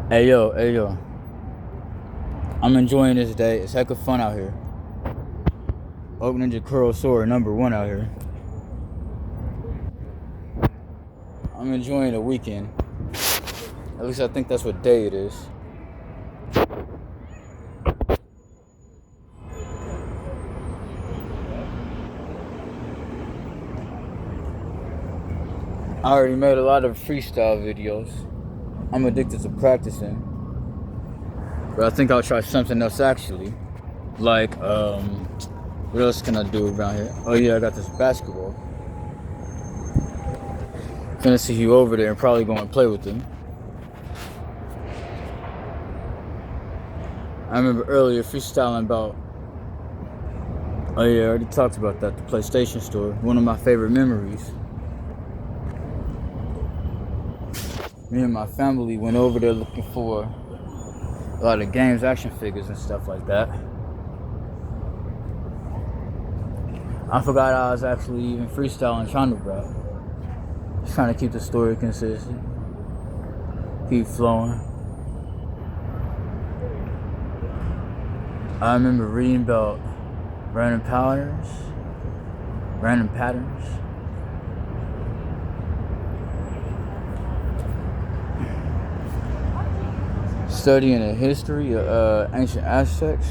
Hey yo, hey yo. I'm enjoying this day. It's heck of fun out here. Oak Ninja Kurosawa #1 out here. I'm enjoying the weekend. At least I think that's what day it is. I already made a lot of freestyle videos. I'm addicted to practicing. But I think I'll try something else actually. Like, what else can I do around here? Oh yeah, I got this basketball. Gonna see you over there and probably go and play with them. I remember earlier freestyling about, oh yeah, I already talked about that, the PlayStation store. One of my favorite memories. Me and my family went over there looking for a lot of games, action figures and stuff like that. I forgot I was actually even freestyling trying to rap. Just trying to keep the story consistent. Keep flowing. I remember reading about random patterns. Studying the history of ancient Aztecs.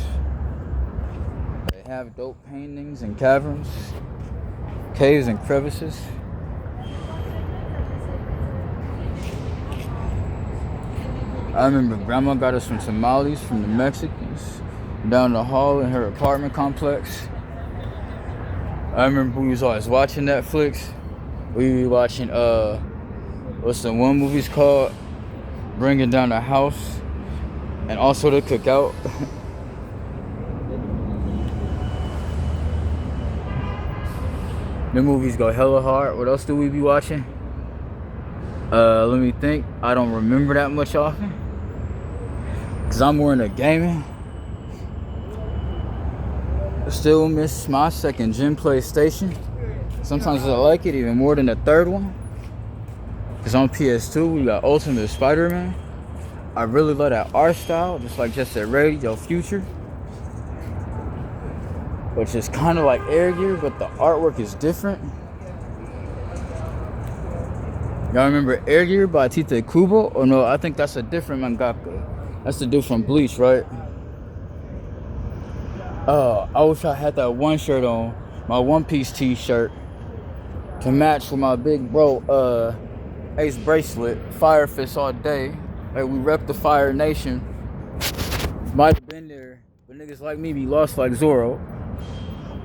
They have dope paintings and caverns, caves and crevices. I remember Grandma got us some tamales from the Mexicans down the hall in her apartment complex. I remember we was always watching Netflix. We were watching what's the one movie's called? Bringing Down the House, and also The Cookout. The movies go hella hard. What else do we be watching? Let me think. I don't remember that much often, cause I'm more into gaming. I still miss my second gen PlayStation. Sometimes I like it even more than the third one. Cause on PS2 we got Ultimate Spider-Man. I really love that art style, just like Just Said Radio Future. Which is kind of like Air Gear, but the artwork is different. Y'all remember Air Gear by Tite Kubo? Or no, I think that's a different mangaka. That's the dude from Bleach, right? I wish I had that one shirt on, my One Piece t-shirt, to match with my big bro, Ace bracelet, Fire Fist all day. Like, we rep the Fire Nation. Might have been there, but niggas like me be lost like Zoro.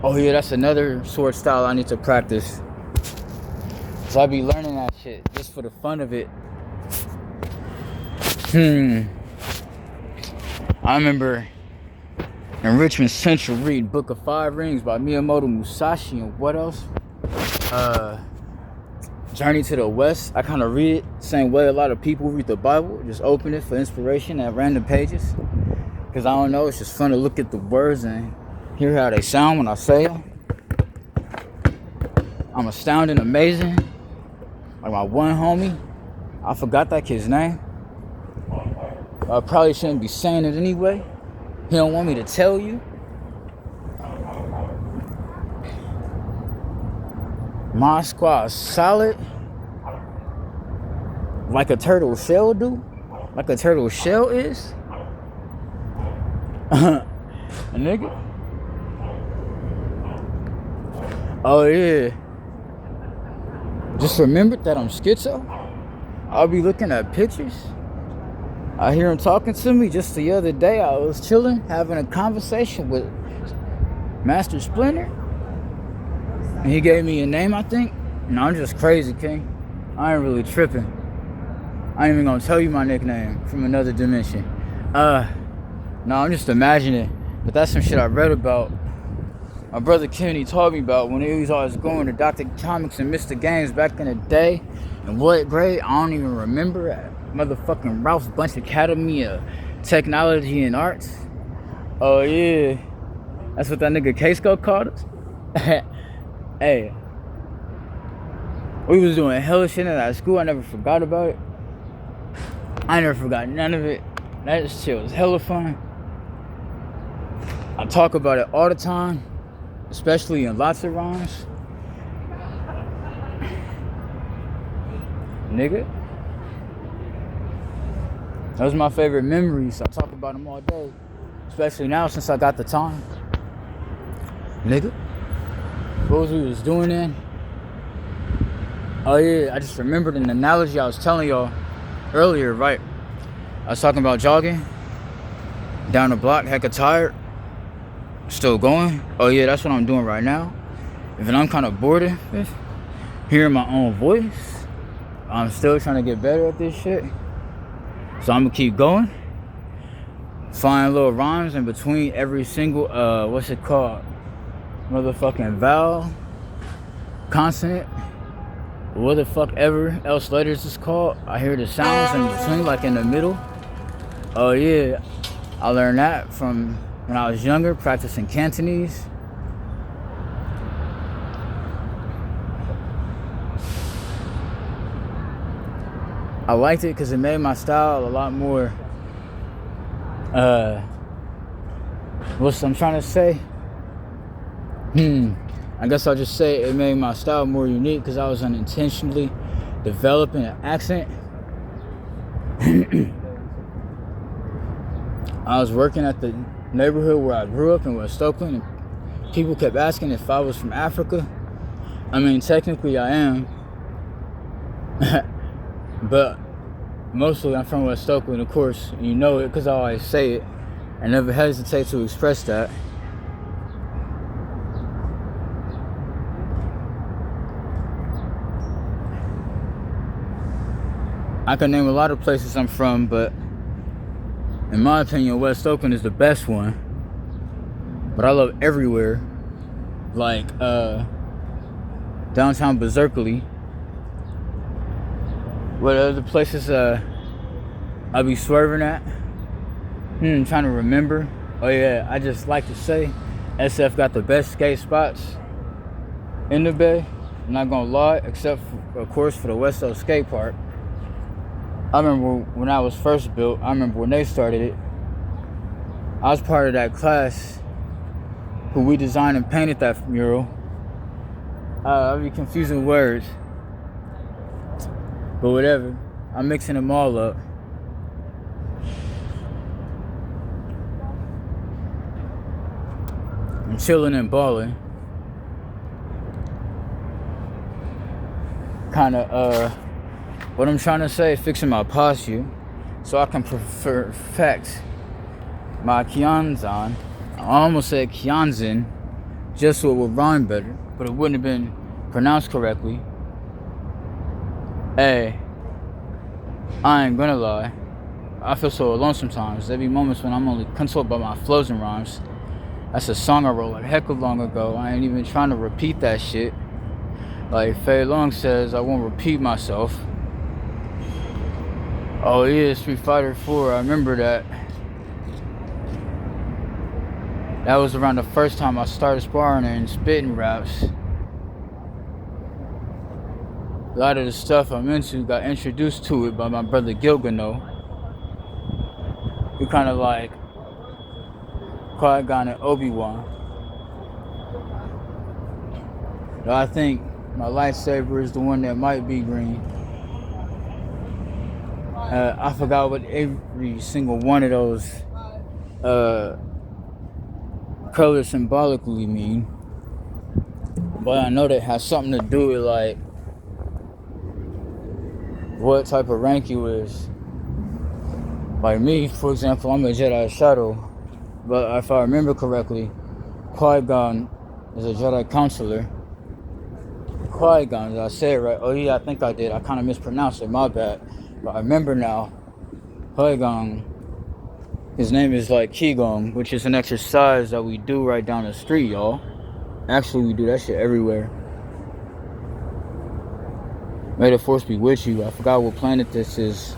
Oh yeah, that's another sword style I need to practice. So I be learning that shit just for the fun of it. I remember in Richmond Central reading Book of Five Rings by Miyamoto Musashi, and what else? Journey to the West. I kind of read it same way a lot of people read the Bible. Just open it for inspiration at random pages. Because I don't know, it's just fun to look at the words and hear how they sound when I say them. I'm astounding, amazing. Like my one homie, I forgot that kid's name. I probably shouldn't be saying it anyway. He don't want me to tell you. My squad solid. Like a turtle shell do. Like a turtle shell is. A nigga. Oh yeah. Just remembered that I'm schizo. I'll be looking at pictures. I hear him talking to me. Just the other day I was chilling, having a conversation with Master Splinter. And he gave me a name, I think. No, I'm just crazy, King. I ain't really tripping. I ain't even gonna tell you my nickname from another dimension. No, I'm just imagining. But that's some shit I read about. My brother Kenny taught me about when he was always going to Dr. Comics and Mr. Games back in the day. In what grade? I don't even remember. At motherfucking Ralph's Bunch Academy of Technology and Arts. Oh yeah. That's what that nigga K-Scope called us? Hey. We was doing hella shit in that school. I never forgot about it. I never forgot none of it. That shit was hella fun. I talk about it all the time, especially in lots of rhymes. Nigga. Those are my favorite memories. I talk about them all day. Especially now since I got the time. Nigga. What was we was doing then? Oh yeah, I just remembered an analogy I was telling y'all earlier, right? I was talking about jogging. Down the block, hecka tired. Still going. Oh yeah, that's what I'm doing right now. Even I'm kind of bored of it, hearing my own voice. I'm still trying to get better at this shit. So I'm gonna keep going. Find little rhymes in between every single, what's it called? Motherfucking vowel, consonant, what the fuck ever else letters is called. I hear the sounds in between, like in the middle. Oh yeah, I learned that from when I was younger, practicing Cantonese. I liked it because it made my style a lot more, what's I'm trying to say? I guess I'll just say it made my style more unique because I was unintentionally developing an accent. I was working at the neighborhood where I grew up in West Oakland, and people kept asking if I was from Africa. I mean, technically I am, but mostly I'm from West Oakland, of course. You know it because I always say it. I never hesitate to express that. I can name a lot of places I'm from, but in my opinion, West Oakland is the best one. But I love everywhere. Like downtown Berserkly. What other places I'll be swerving at? Trying to remember. Oh yeah, I just like to say SF got the best skate spots in the Bay. I'm not gonna lie, except for, of course, for the West Oak Skate Park. I remember when I was first built, I remember when they started it. I was part of that class who we designed and painted that mural. I'll be confusing words. But whatever. I'm mixing them all up. I'm chilling and balling. Kinda, what I'm trying to say, fixing my posture so I can perfect my Kyanzan. I almost said Kyanzin, just so it would rhyme better, but it wouldn't have been pronounced correctly. Hey, I ain't gonna lie. I feel so alone sometimes. There be moments when I'm only consoled by my flows and rhymes. That's a song I wrote like heck of long ago. I ain't even trying to repeat that shit. Like Faye Long says, I won't repeat myself. Oh yeah, Street Fighter 4, I remember that. That was around the first time I started sparring and spitting raps. A lot of the stuff I'm into got introduced to it by my brother Gilgano. We kind of like Qui-Gon and Obi-Wan. But I think my lightsaber is the one that might be green. I forgot what every single one of those colors symbolically mean. But I know that has something to do with like what type of rank you is. Like me, for example, I'm a Jedi Shadow. But if I remember correctly, Qui-Gon is a Jedi Counselor. Qui-Gon, did I say it right? Oh yeah, I think I did. I kind of mispronounced it, my bad. But I remember now, Qui-Gon, his name is like Qigong, which is an exercise that we do right down the street, y'all. Actually, we do that shit everywhere. May the Force be with you. I forgot what planet this is.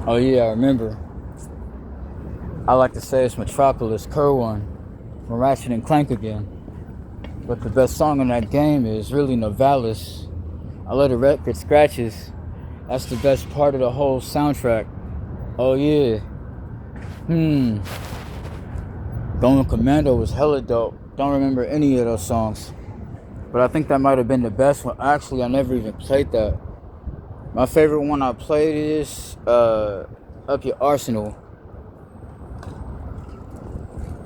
Oh yeah, I remember. I like to say it's Metropolis, Kerwan, from Ratchet and Clank again. But the best song in that game is really Novalis. I love the record scratches. That's the best part of the whole soundtrack. Oh yeah. Going Commando was hella dope. Don't remember any of those songs. But I think that might have been the best one. Actually, I never even played that. My favorite one I played is Up Your Arsenal.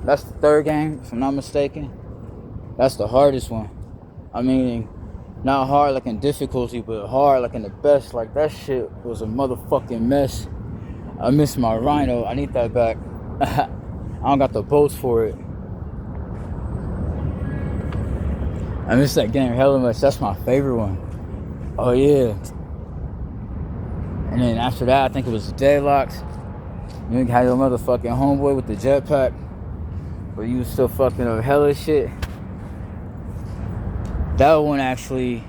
That's the third game, if I'm not mistaken. That's the hardest one. I mean, not hard like in difficulty, but hard like in the best. Like, that shit was a motherfucking mess. I miss my Rhino. I need that back. I don't got the bolts for it. I miss that game hella much. That's my favorite one. Oh yeah. And then after that, I think it was Deadlocked. You had your motherfucking homeboy with the jetpack, but you was still fucking up hella shit. That one actually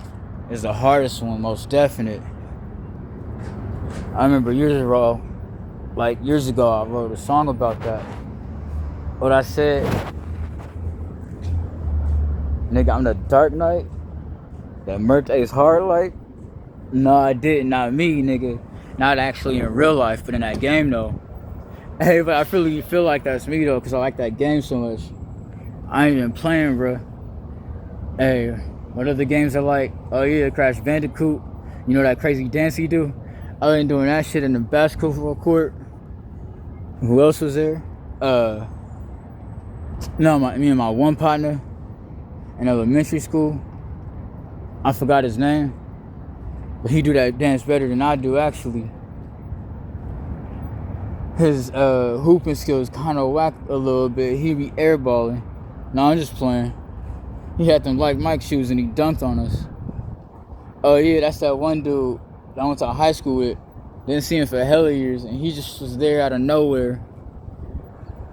is the hardest one, most definite. I remember years ago, I wrote a song about that. What I said, nigga, I'm the Dark Knight that murked Ace hard like. No, I didn't. Not me, nigga. Not actually in real life, but in that game, though. Hey, but I really feel like that's me, though, because I like that game so much. I ain't even playing, bro. Hey, what other games I like? Oh, yeah, Crash Bandicoot. You know that crazy dance he do? I been doing that shit in the basketball court. Who else was there? Me and my one partner in elementary school. I forgot his name. But he do that dance better than I do, actually. His hooping skills kind of whack a little bit. He be airballing. No, I'm just playing. He had them like Mike shoes and he dunked on us. Oh yeah, that's that one dude that I went to high school with. Didn't see him for hella years, and he just was there out of nowhere.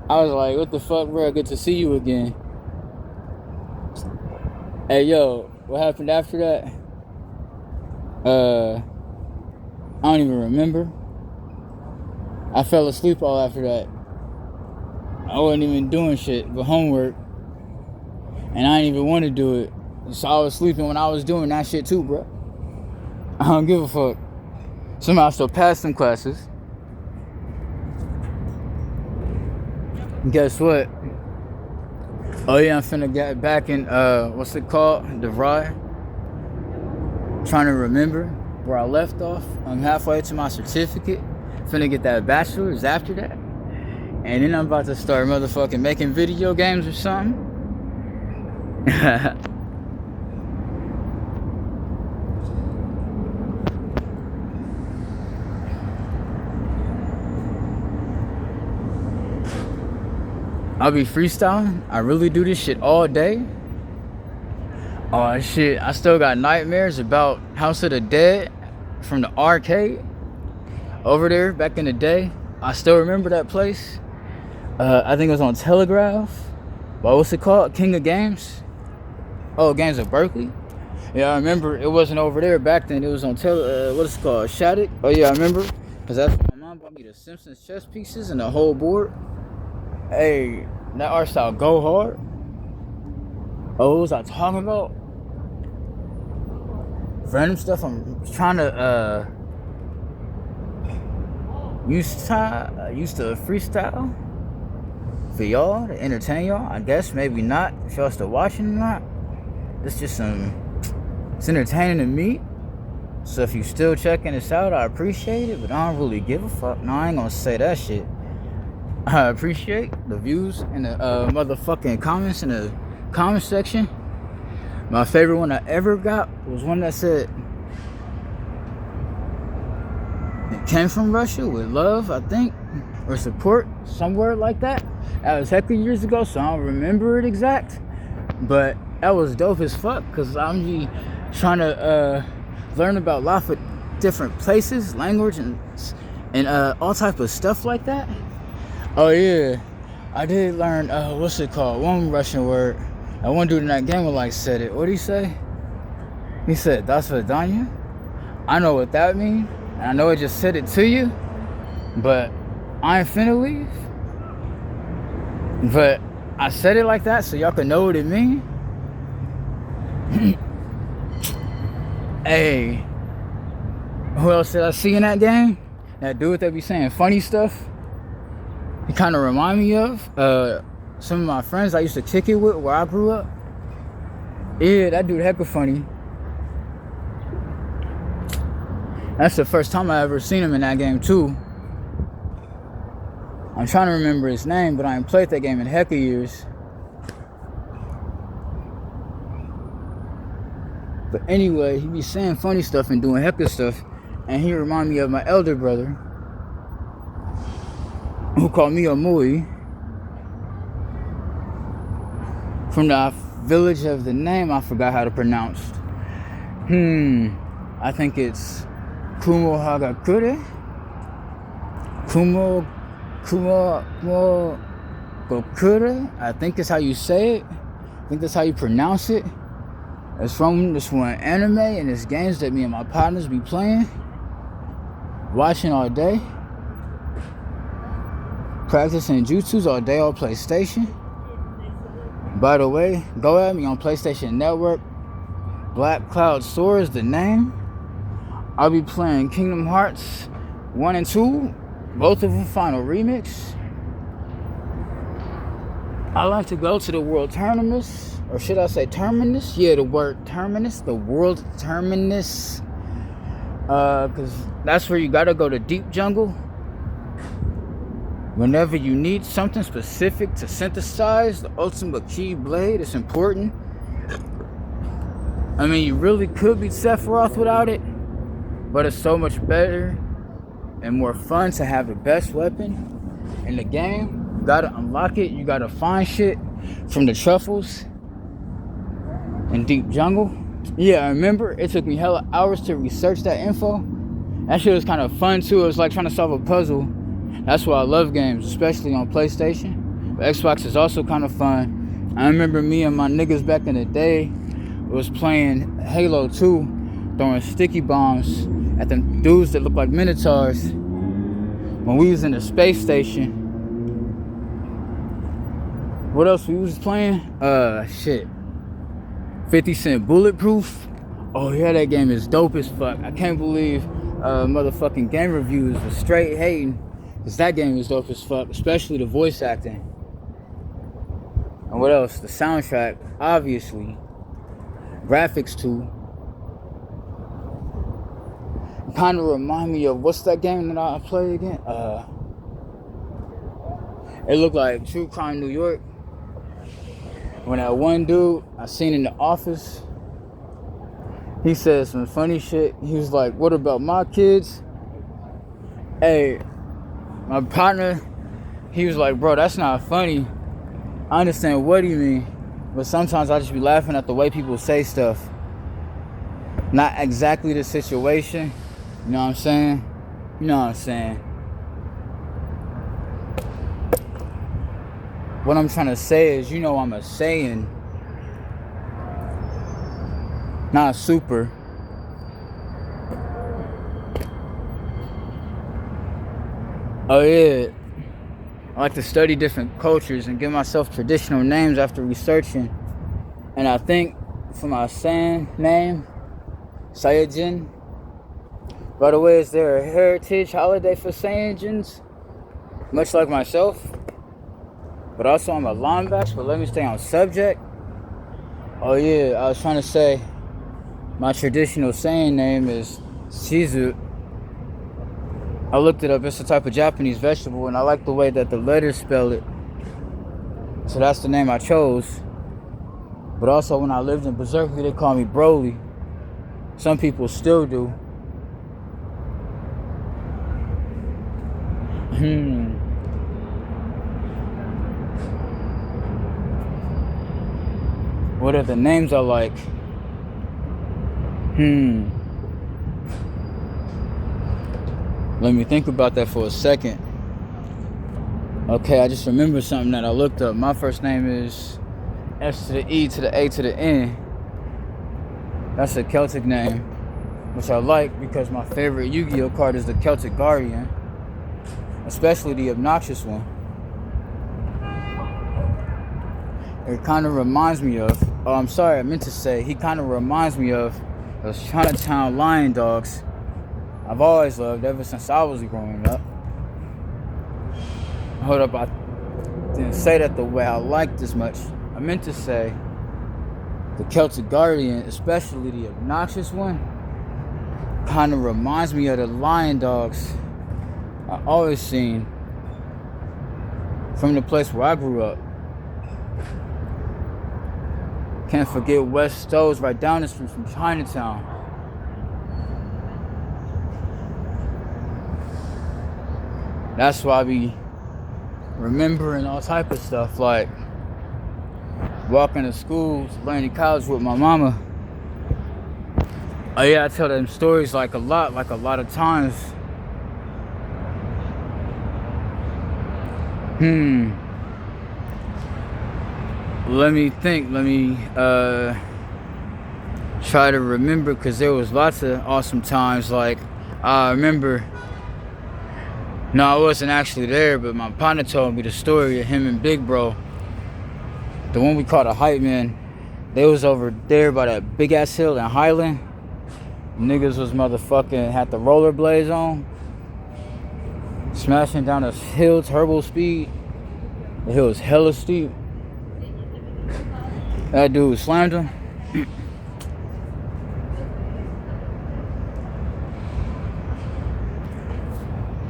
I was like, what the fuck, bro? Good to see you again. Hey, yo, what happened after that? I don't even remember. I fell asleep all after that. I wasn't even doing shit but homework. And I didn't even want to do it. So I was sleeping when I was doing that shit too, bro. I don't give a fuck. Somehow I still passed them classes. Guess what? Oh yeah, I'm finna get back in, what's it called? The ride. Trying to remember where I left off. I'm halfway to my certificate. Finna get that bachelor's after that. And then I'm about to start motherfucking making video games or something. I'll be freestyling. I really do this shit all day. Oh shit, I still got nightmares about House of the Dead from the arcade over there back in the day. I still remember that place. I think it was on Telegraph. But what's it called? King of Games? Oh, Games of Berkeley? Yeah, I remember it wasn't over there back then. It was on what is it called? Shattuck? Oh yeah, I remember. Because that's when my mom bought me the Simpsons chess pieces and the whole board. Hey, that art style go hard. Oh, what was I talking about? Random stuff I'm trying to used to freestyle for y'all, to entertain y'all. I guess maybe not, if y'all still watching or not. It's entertaining to me. So if you still checking this out, I appreciate it, but I don't really give a fuck. No, I ain't gonna say that shit. I appreciate the views and the motherfucking comments in the comment section. My favorite one I ever got was one that said, "It came from Russia with love," I think, or support, somewhere like that. That was heck of years ago, so I don't remember it exact. But that was dope as fuck, because I'm just trying to learn about lots of different places, language, and all type of stuff like that. Oh yeah, I did learn, what's it called? One Russian word. That one dude in that game was like said it. What did he say? He said, "Das Vidanya." I know what that means. And I know I just said it to you. But I ain't finna leave. But I said it like that so y'all can know what it means. Hey. Who else did I see in that game? That dude that be saying funny stuff. He kind of remind me of some of my friends I used to kick it with where I grew up. Yeah, that dude hecka funny. That's the first time I ever seen him in that game too. I'm trying to remember his name, but I ain't played that game in hecka years. But anyway, he be saying funny stuff and doing hecka stuff, and he remind me of my elder brother, who called me a Mui, from the village of the name I forgot how to pronounce. I think it's Kumo Hagakure? Kumo Gokure? I think that's how you say it. I think that's how you pronounce it. It's from this one anime and it's games that me and my partners be playing, watching all day, practicing jutsus all day on PlayStation. By the way, go at me on PlayStation Network. Black Cloud Soar is the name. I'll be playing Kingdom Hearts 1 and 2, both of them Final Remix. I like to go to the World Terminus, or should I say Terminus? Yeah, the word Terminus, the World Terminus. Because that's where you gotta go to Deep Jungle. Whenever you need something specific to synthesize the ultimate key blade, it's important. I mean, you really could beat Sephiroth without it, but it's so much better and more fun to have the best weapon in the game. You gotta unlock it, you gotta find shit from the truffles in Deep Jungle. Yeah, I remember it took me hella hours to research that info. That shit was kind of fun too. It was like trying to solve a puzzle. That's why I love games, especially on PlayStation. But Xbox is also kind of fun. I remember me and my niggas back in the day was playing Halo 2, throwing sticky bombs at them dudes that look like Minotaurs when we was in the space station. What else we was playing? 50 Cent Bulletproof. Oh yeah, that game is dope as fuck. I can't believe motherfucking game reviews was straight hating, because that game is dope as fuck, especially the voice acting. And what else? The soundtrack, obviously. Graphics too. Kind of remind me of, what's that game that I play again? It looked like True Crime New York. When that one dude I seen in the office, he said some funny shit. He was like, what about my kids? Hey, my partner, he was like, bro, that's not funny. I understand what you mean, but sometimes I just be laughing at the way people say stuff. Not exactly the situation. You know what I'm saying? You know what I'm saying? What I'm trying to say is, you know, I'm a Saiyan, not a super. Oh yeah, I like to study different cultures and give myself traditional names after researching. And I think for my Saiyan name, Saiyajin. By the way, is there a heritage holiday for Saiyajins? Much like myself. But also I'm a linebacker, but let me stay on subject. Oh yeah, I was trying to say my traditional Saiyan name is Shizu. I looked it up, it's a type of Japanese vegetable, and I like the way that the letters spell it. So that's the name I chose. But also when I lived in Berserkly, they call me Broly. Some people still do. What are the names I like? Let me think about that for a second. Okay, I just remembered something that I looked up. My first name is S to the E to the A to the N. That's a Celtic name, which I like because my favorite Yu-Gi-Oh card is the Celtic Guardian, especially the obnoxious one. It kind of reminds me of, oh, I'm sorry, I meant to say, he kind of reminds me of those Chinatown lion dogs I've always loved ever since I was growing up. Hold up, I didn't say that the way I liked as much. I meant to say the Celtic Guardian, especially the obnoxious one, kind of reminds me of the lion dogs I always seen from the place where I grew up. Can't forget West Stowe's right down the street from Chinatown. That's why I be remembering all type of stuff, like walking to school, learning college with my mama. Oh yeah, I tell them stories like a lot of times. Let me think. Let me try to remember, because there was lots of awesome times. Like, I remember, no, I wasn't actually there, but my partner told me the story of him and Big Bro, the one we called a hype man. They was over there by that big ass hill in Highland. Niggas was motherfucking had the rollerblades on, smashing down this hill, turbo speed. The hill was hella steep. That dude slammed him.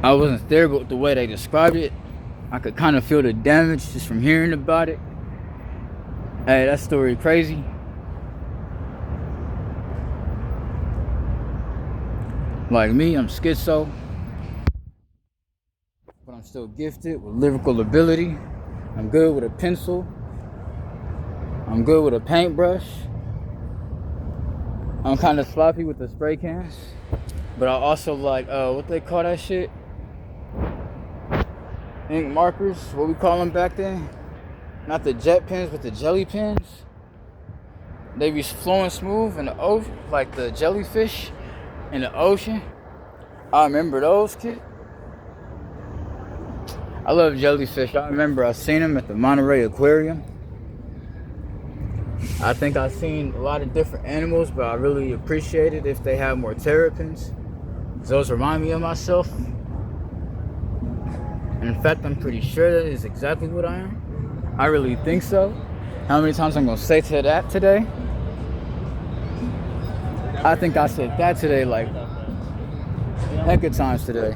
I wasn't there, but the way they described it, I could kind of feel the damage just from hearing about it. Hey, that story crazy. Like me, I'm schizo, but I'm still gifted with lyrical ability. I'm good with a pencil. I'm good with a paintbrush. I'm kind of sloppy with the spray cans, but I also like, what they call that shit? Ink markers, what we call them back then. Not the jet pens, but the jelly pens. They be flowing smooth in the ocean, like the jellyfish in the ocean. I remember those, kid. I love jellyfish. I remember I seen them at the Monterey Aquarium. I think I've seen a lot of different animals, but I really appreciate it if they have more terrapins. Those remind me of myself. And in fact, I'm pretty sure that is exactly what I am. I really think so. How many times I'm gonna say to that today? I think I said that today like heck of times today.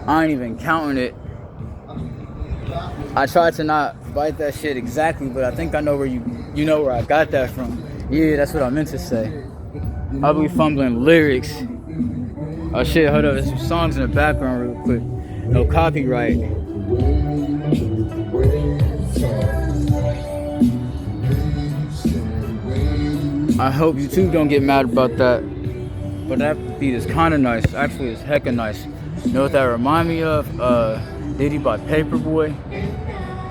I ain't even counting it. I tried to not bite that shit exactly, but I think I know where you know where I got that from. Yeah, that's what I meant to say. I'll be fumbling lyrics. Oh shit, hold up, there's some songs in the background real quick. No copyright. I hope you too don't get mad about that. But that beat is kinda nice. Actually, it's hecka nice. You know what that remind me of? Diddy by Paperboy.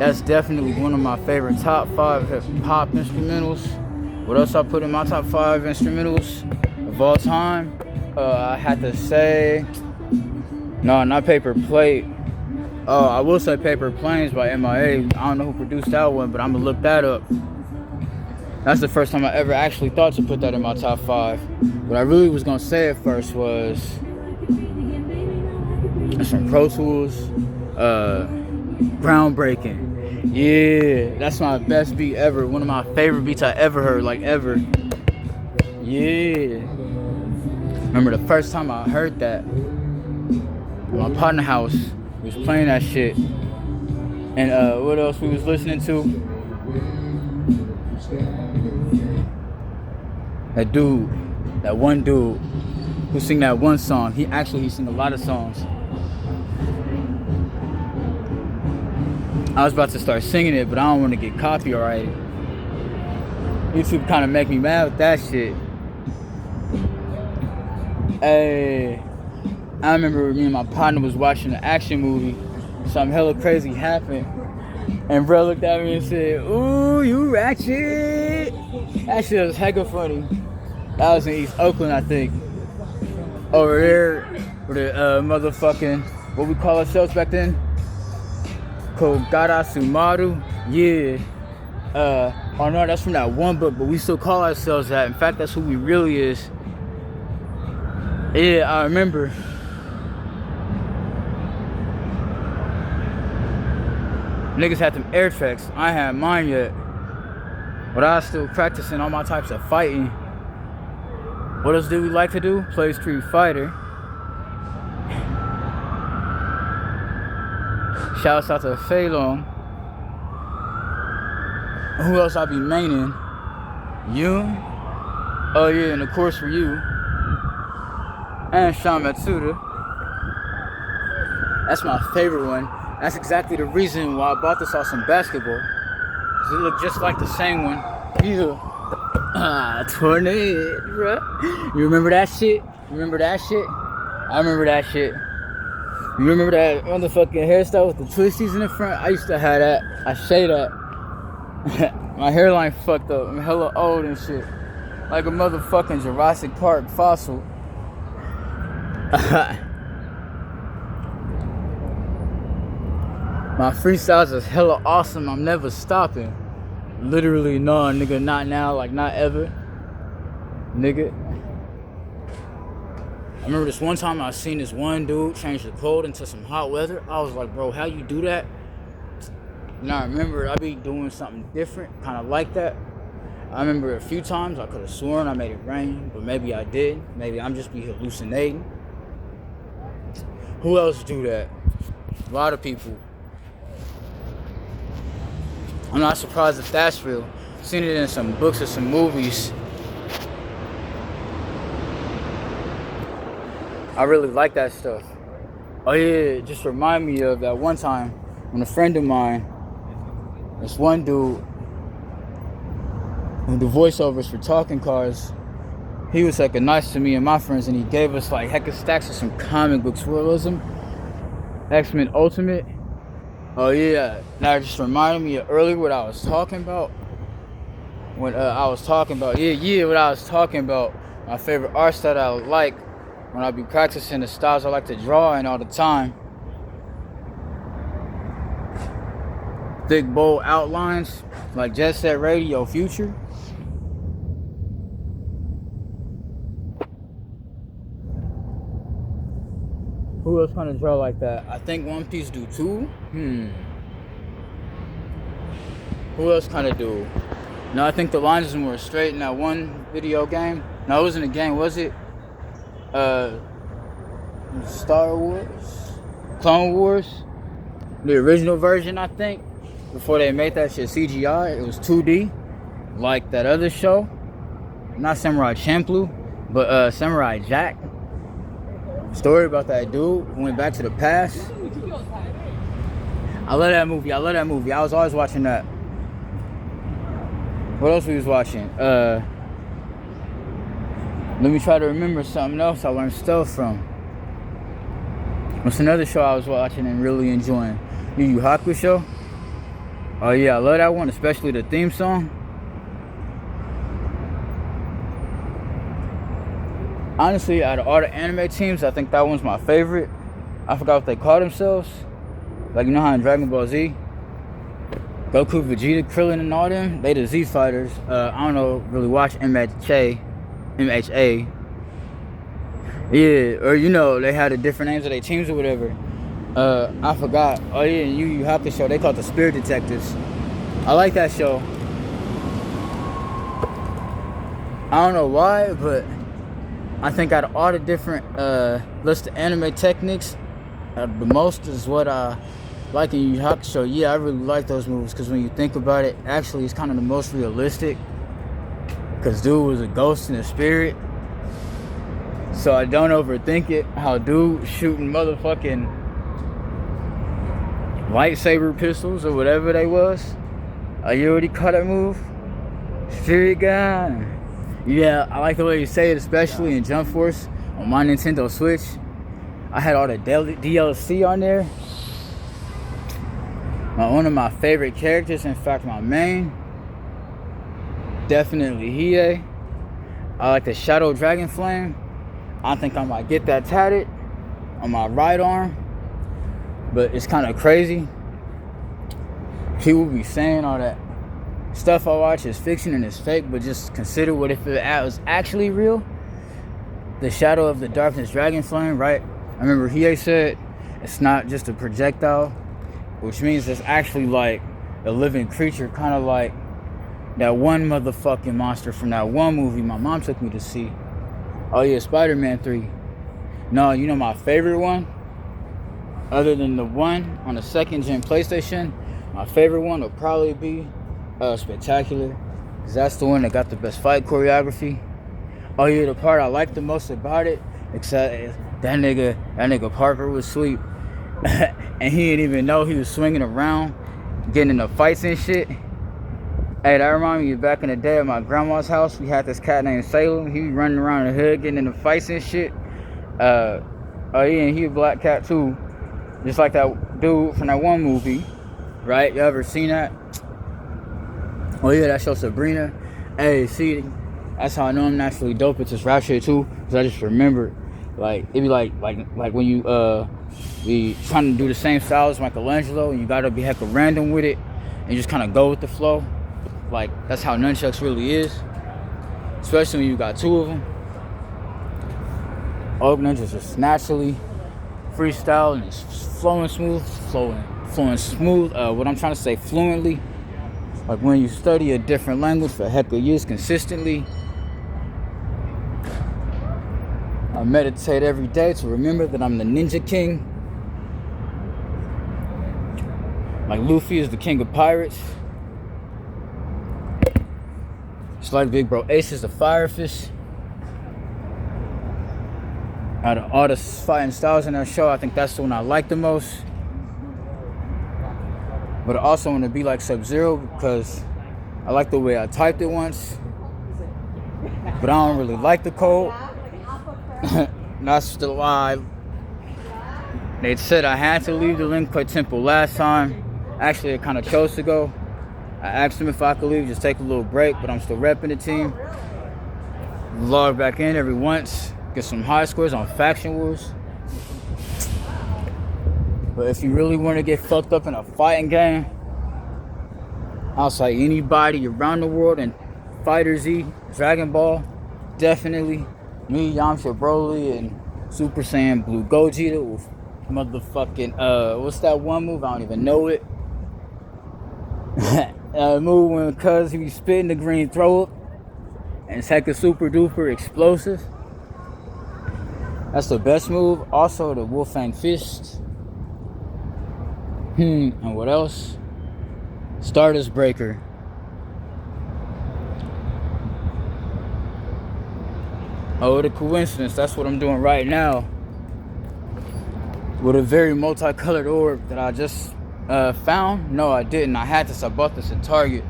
That's definitely one of my favorite top 5 hip-hop instrumentals. What else I put in my top 5 instrumentals of all time? I had to say, no, not Paper Plate. Oh, I will say Paper Planes by MIA. I don't know who produced that one, but I'm gonna look that up. That's the first time I ever actually thought to put that in my top 5. What I really was gonna say at first was, that's from Pro Tools, Groundbreaking. Yeah, that's my best beat ever. One of my favorite beats I ever heard, like ever. Yeah. Remember the first time I heard that, in my partner house, we was playing that shit. And what else we was listening to? That dude, that one dude who sing that one song. He sing a lot of songs. I was about to start singing it, but I don't want to get copyrighted. YouTube kind of make me mad with that shit. Hey, I remember me and my partner was watching an action movie. Something hella crazy happened. And bro looked at me and said, "Ooh, you ratchet." That shit was hecka funny. That was in East Oakland, I think. Over there, where the motherfucking, what we call ourselves back then? Kogara Sumaru. Yeah. Oh no, that's from that one book, but we still call ourselves that. In fact, that's who we really is. Yeah, I remember. Niggas had them air tracks. I ain't had mine yet. But I was still practicing all my types of fighting. What else do we like to do? Play Street Fighter. Shouts out to Phelan. Who else I be maining? You. Oh yeah, and of course for you. And Sean Matsuda. That's my favorite one. That's exactly the reason why I bought this awesome basketball. Cause it looked just like the same one. Yeah. Tornado, bro. You remember that shit? You remember that shit? I remember that shit. You remember that motherfucking hairstyle with the twisties in the front? I used to have that. I say that. My hairline fucked up. I'm hella old and shit. Like a motherfucking Jurassic Park fossil. My freestyles is hella awesome. I'm never stopping. Literally, no, nigga, not now, like not ever. Nigga. I remember this one time I seen this one dude change the cold into some hot weather. I was like, bro, how you do that? And I remember I be doing something different, kind of like that. I remember a few times I could have sworn I made it rain, but maybe I did. Maybe I'm just be hallucinating. Who else do that? A lot of people. I'm not surprised if that's real. Seen it in some books or some movies. I really like that stuff. Oh yeah, it just remind me of that one time when a friend of mine, this one dude who do voiceovers for talking cars, he was like nice to me and my friends, and he gave us like hecka stacks of some comic books. What was them? X-Men Ultimate. Oh yeah, that just reminded me of earlier what I was talking about. When I was talking about, what I was talking about. My favorite art style I like when I be practicing the styles I like to draw in all the time. Thick, bold outlines, like Jet Set Radio Future. Who else kind of draw like that? I think One Piece do too. Who else kind of do? No, I think the lines are more straight in that one video game. No, it wasn't a game, was it? Star Wars? Clone Wars? The original version, I think. Before they made that shit CGI, it was 2D. Like that other show. Not Samurai Champloo, but Samurai Jack. Story about that dude who went back to the past. I love that movie. I was always watching that. What else we was watching? Let me try to remember something else I learned stuff from. What's another show I was watching and really enjoying? Yu Yu Hakusho. Oh yeah, I love that one, especially the theme song. Honestly, out of all the anime teams, I think that one's my favorite. I forgot what they call themselves. Like, you know how in Dragon Ball Z, Goku, Vegeta, Krillin, and all them, they the Z fighters. I don't know, really watch MHA. Yeah, or you know, they had the different names of their teams or whatever. I forgot. Oh yeah, Yu Yu Hakusho, they call it the Spirit Detectives. I like that show. I don't know why, but I think out of all the different list of anime techniques, the most is what I like in Yu Yu Hakusho. Yeah, I really like those movies because when you think about it, actually it's kind of the most realistic. Because dude was a ghost in a spirit. So I don't overthink it. How dude shooting motherfucking lightsaber pistols or whatever they was. You already caught that move? Spirit guy. Yeah, I like the way you say it, especially in Jump Force on my Nintendo Switch. I had all the DLC on there. One of my favorite characters, in fact, my main, definitely Hiei. I like the Shadow Dragon Flame. I think I might get that tatted on my right arm, but it's kind of crazy. People be saying all that stuff I watch is fiction and it's fake, but just consider what if it was actually real. the shadow of the darkness dragon flame, right? I remember Hiei said it's not just a projectile, which means it's actually like a living creature, kind of like that one motherfucking monster from that one movie my mom took me to see. Oh yeah, Spider-Man 3. No, you know my favorite one? Other than the one on the second gen PlayStation, my favorite one would probably be Spectacular. Because that's the one that got the best fight choreography. Oh yeah, the part I liked the most about it, except that nigga Parker was sweet. And he didn't even know he was swinging around, getting into fights and shit. Hey, that reminded me of back in the day at my grandma's house. We had this cat named Salem. He was running around the hood, getting into fights and shit. Oh yeah, and he a black cat too. Just like that dude from that one movie, right? You ever seen that? Oh yeah, that show Sabrina. Hey, see, that's how I know I'm naturally dope at this rap shit too. Cause I just remember, like, it'd be like when you be trying to do the same style as Michelangelo, and you gotta be hecka random with it, and you just kind of go with the flow. Like, that's how nunchucks really is. Especially when you got two of them. All nunchucks just naturally freestyle and it's flowing smooth. What I'm trying to say, fluently. Like when you study a different language for heck of years consistently. I meditate every day to remember that I'm the Ninja King. Like Luffy is the king of pirates. It's like Big Bro Ace is the fire fish. Out of all the fighting styles in that show, I think that's the one I like the most. But I also want to be like Sub-Zero because I like the way I typed it once. But I don't really like the code. That's the why they said I had to leave the Lin-Kuei Temple last time. Actually, I kind of chose to go. I asked him if I could leave, just take a little break, but I'm still repping the team. Log back in every once, get some high scores on Faction Wars. But if you really want to get fucked up in a fighting game, I'll say anybody around the world in Fighter Z, Dragon Ball, definitely. Me, Yamcha Broly, and Super Saiyan Blue Gogeta with motherfucking, what's that one move? I don't even know it. Move when cuz he be spitting the green throw up and it's hecka super duper explosive. That's the best move. Also the Wolfang Fist. And what else? Stardust Breaker. Oh, what a coincidence. That's what I'm doing right now. With a very multicolored orb that I just found. No, I didn't. I had this. I bought this at Target.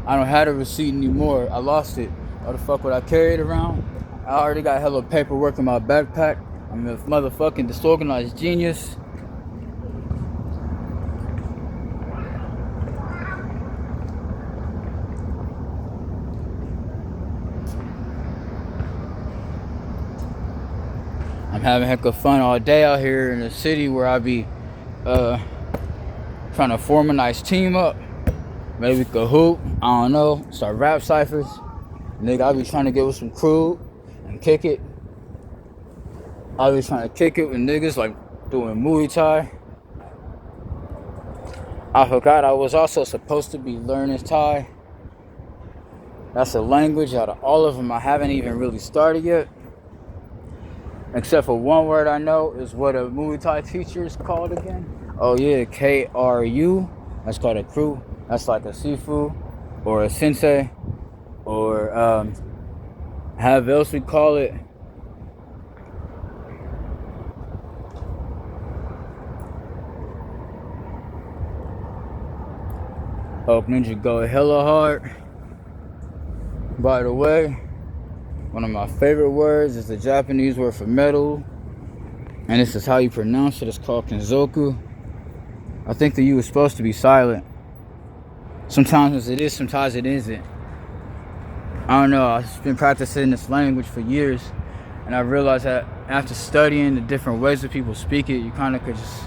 I don't have the receipt anymore. I lost it. Why the fuck would I carry it around? I already got hella paperwork in my backpack. I'm a motherfucking disorganized genius. I'm having heck of fun all day out here in the city where I be trying to form a nice team up. Maybe we could hoop, I don't know, start rap ciphers. Nigga, I be trying to get with some crew and kick it. I be trying to kick it with niggas like doing Muay Thai. I forgot I was also supposed to be learning Thai. That's a language out of all of them I haven't even really started yet. Except for one word I know is what a Muay Thai teacher is called again. Oh yeah, KRU. That's called a crew. That's like a Sifu or a Sensei or however else we call it. Hulk Ninja go hella hard. By the way, one of my favorite words is the Japanese word for metal. And this is how you pronounce it. It's called Kenzoku. I think the U is supposed to be silent. Sometimes it is, sometimes it isn't. I don't know. I've been practicing this language for years. And I realized that after studying the different ways that people speak it, you kind of could just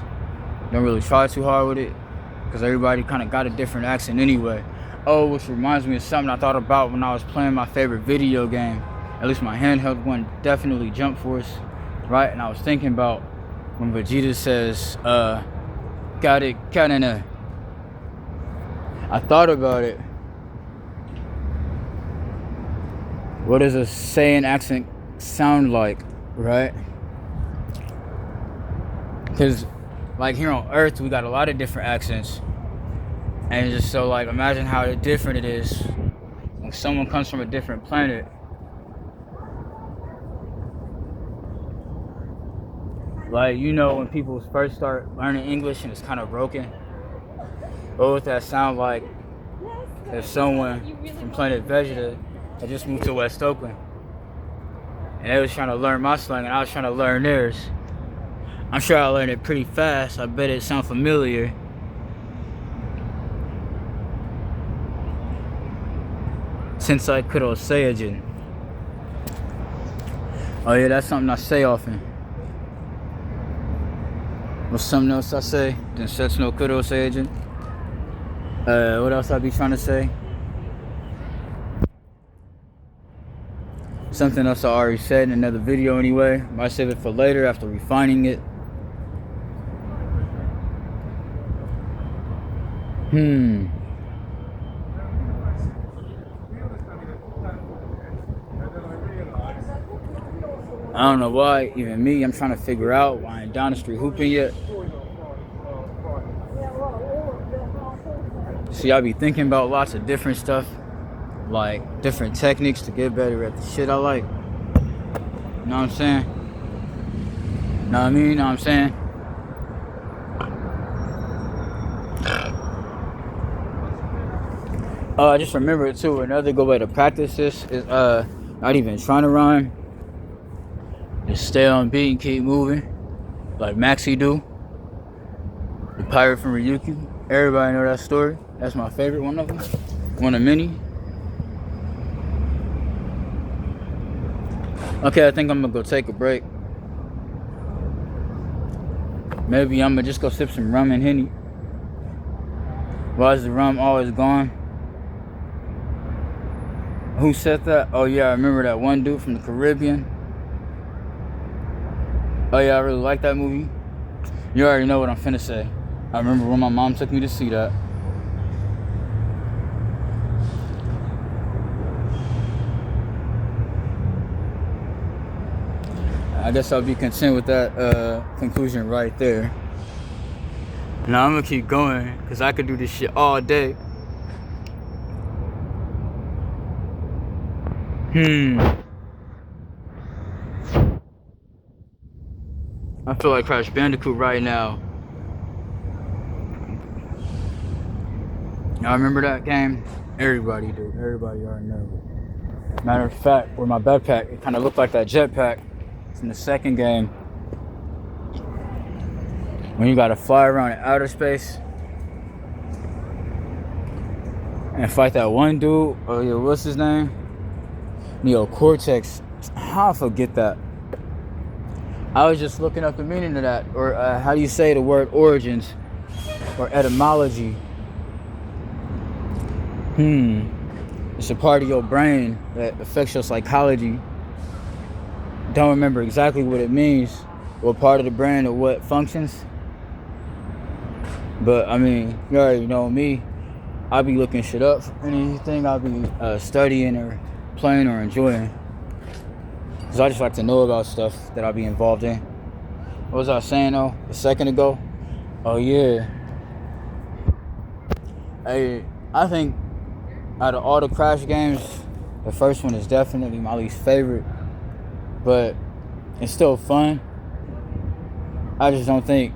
don't really try too hard with it. Because everybody kind of got a different accent anyway. Oh, which reminds me of something I thought about when I was playing my favorite video game. At least my handheld one definitely Jump Force, right? And I was thinking about when Vegeta says, got it, kinda. I thought about it. What does a Saiyan accent sound like, right? Because, like, here on Earth, we got a lot of different accents. And just so, like, imagine how different it is when someone comes from a different planet. Like, you know, when people first start learning English and it's kind of broken, what would that sound like if someone from planet Vegeta had just moved to West Oakland and they was trying to learn my slang and I was trying to learn theirs? I'm sure I learned it pretty fast. I bet it sound familiar. Sensei Kuro Saiyajin. Oh yeah, that's something I say often. What's something else I say? Densetsu no Kuro Saiyajin. What else I be trying to say? Something else I already said in another video anyway. Might save it for later after refining it. I don't know why, even me, I'm trying to figure out why I ain't down the street hooping yet. See, I be thinking about lots of different stuff, like different techniques to get better at the shit I like. You know what I'm saying? Know what I mean? Know what I'm saying? I just remembered too, another good way to practice this is not even trying to rhyme. Just stay on beat and keep moving, like Maxie do. The pirate from Ryukyu. Everybody know that story. That's my favorite one of them. One of many. Okay, I think I'm gonna go take a break. Maybe I'm gonna just go sip some rum and Henny. Why is the rum always gone? Who said that? Oh yeah, I remember that one dude from the Caribbean. Oh yeah, I really like that movie. You already know what I'm finna say. I remember when my mom took me to see that. I guess I'll be content with that conclusion right there. Now I'm gonna keep going because I could do this shit all day. I feel like Crash Bandicoot right now. Y'all remember that game? Everybody do. Everybody already know. Matter of fact, with my backpack, it kind of looked like that jetpack from the second game. When you gotta fly around in outer space and fight that one dude. Oh yeah, what's his name? Neo Cortex. I forget that. I was just looking up the meaning of that, or how do you say the word origins, or etymology. It's a part of your brain that affects your psychology. Don't remember exactly what it means, what part of the brain or what functions. But I mean, you already know me. I'll be looking shit up for anything I'll be studying or playing or enjoying. Because I just like to know about stuff that I'll be involved in. What was I saying though a second ago? Oh yeah. Hey, I think out of all the Crash games, the first one is definitely my least favorite. But it's still fun. I just don't think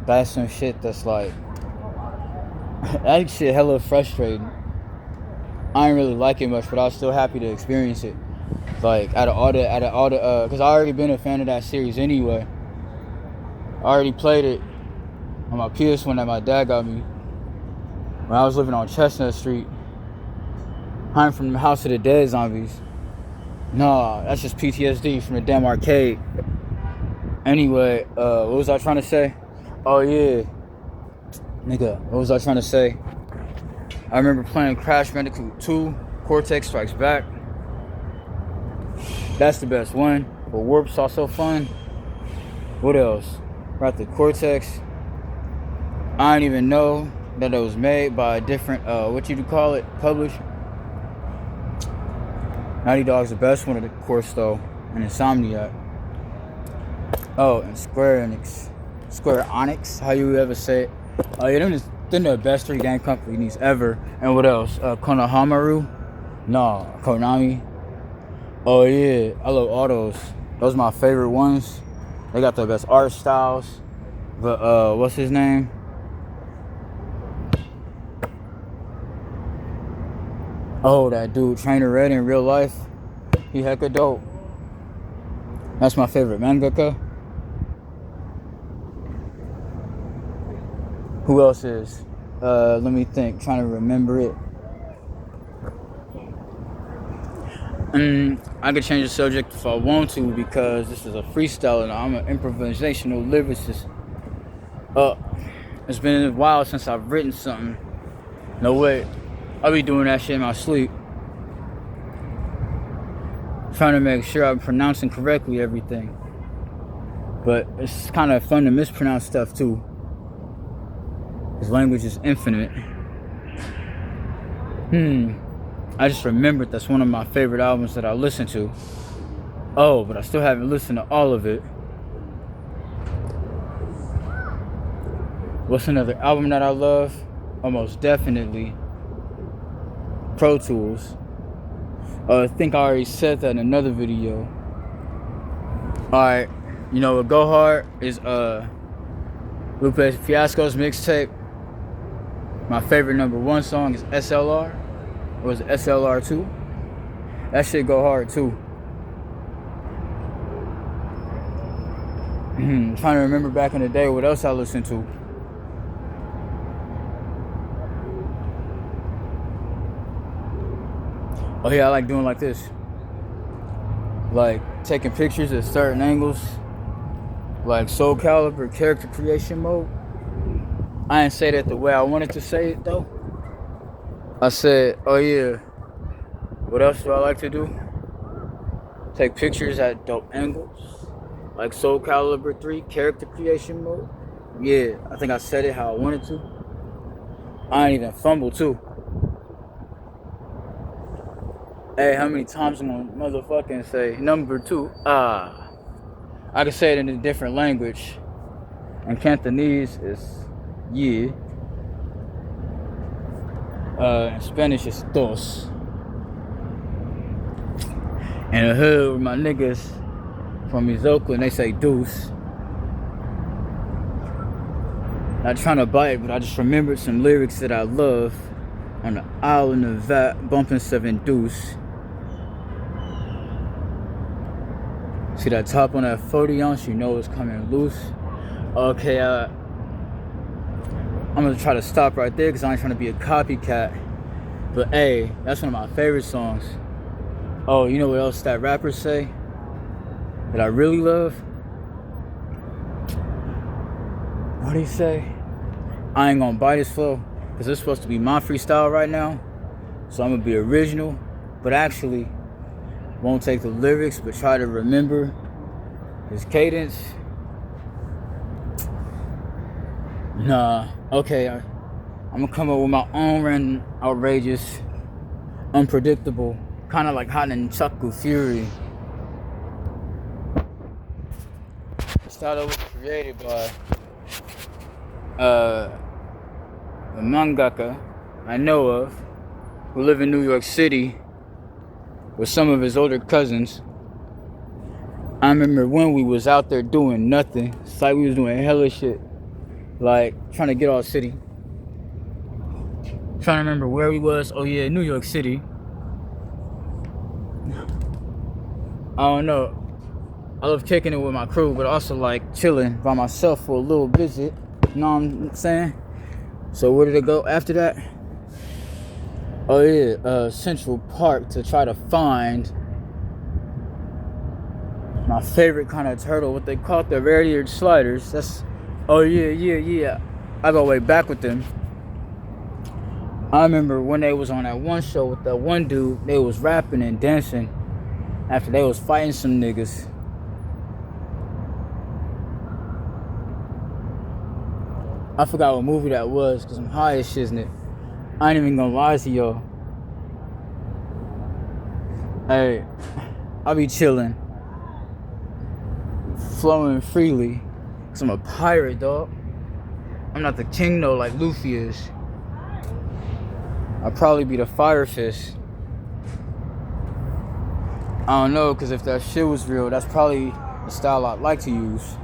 that's some shit that's like... that shit hella frustrating. I ain't really like it much, but I was still happy to experience it. Like, out of all the, because I already been a fan of that series anyway. I already played it on my PS1 that my dad got me when I was living on Chestnut Street, hiding from the House of the Dead zombies. No, that's just PTSD from the damn arcade. Anyway, what was I trying to say? Oh yeah, nigga, what was I trying to say? I remember playing Crash Bandicoot 2, Cortex Strikes Back. That's the best one. But Warp's also fun. What else? Right, the Cortex. I didn't even know that it was made by a different, what you call it, published. Naughty Dog's the best one, of course, though. And Insomniac. Oh, and Square Enix, how you ever say it. Oh, yeah, they're the best 3 game companies ever. And what else? Konohamaru? No, Konami. Oh, yeah, I love all those. Those are my favorite ones. They got the best art styles. But, what's his name? Oh, that dude, Trainer Red in real life. He hecka dope. That's my favorite mangaka. Who else is? Let me think. Trying to remember it. I could change the subject if I want to because this is a freestyle and I'm an improvisational lyricist. It's been a while since I've written something. No way. I'll be doing that shit in my sleep. Trying to make sure I'm pronouncing correctly everything. But it's kind of fun to mispronounce stuff too. Because language is infinite. I just remembered that's one of my favorite albums that I listen to. Oh, but I still haven't listened to all of it. What's another album that I love? Almost definitely Pro Tools. I think I already said that in another video. Alright, you know what Go Hard is Lupe Fiasco's mixtape. My favorite #1 song is SLR. Or was it SLR2? That shit go hard too. Trying to remember back in the day what else I listened to. Oh yeah, I like doing like this. Like taking pictures at certain angles. Like Soul Calibur character creation mode. I didn't say that the way I wanted to say it though. I said, oh yeah, what else do I like to do? Take pictures at dope angles. Like Soul Calibur 3 character creation mode. Yeah, I think I said it how I wanted to. I ain't even fumble too. Hey, how many times I'm gonna motherfucking say #2? I can say it in a different language. In Cantonese is yeah. In Spanish is dos. In the hood with my niggas from East Oakland, they say deuce. Not trying to bite, but I just remembered some lyrics that I love. On the island of that, bumping 7 deuce. See that top on that 40 ounce, you know it's coming loose. Okay, I'm gonna try to stop right there because I ain't trying to be a copycat. But hey, that's one of my favorite songs. Oh, you know what else that rappers say that I really love? What do you say? I ain't gonna bite his flow because it's supposed to be my freestyle right now. So I'm gonna be original, but actually won't take the lyrics, but try to remember his cadence. Nah, okay, I'm gonna come up with my own random, outrageous, unpredictable, kind of like Hanensaku Fury. The style that was created by a mangaka I know of who live in New York City with some of his older cousins. I remember when we was out there doing nothing. It's like we was doing hella shit. Like trying to get all city. Trying to remember where we was. Oh yeah, New York City. I don't know. I love kicking it with my crew, but also like chilling by myself for a little visit. You know what I'm saying? So where did it go after that? Oh yeah, Central Park to try to find my favorite kind of turtle, what they call the red-eared sliders. That's, oh yeah. I go way back with them. I remember when they was on that one show with that one dude, they was rapping and dancing. after they was fighting some niggas. I forgot what movie that was because I'm high as shiznit. I ain't even gonna lie to y'all. Hey, I be chilling, flowing freely, because I'm a pirate, dog. I'm not the king, though, like Luffy is. I'll probably be the fire fish. I don't know, because if that shit was real, that's probably the style I'd like to use.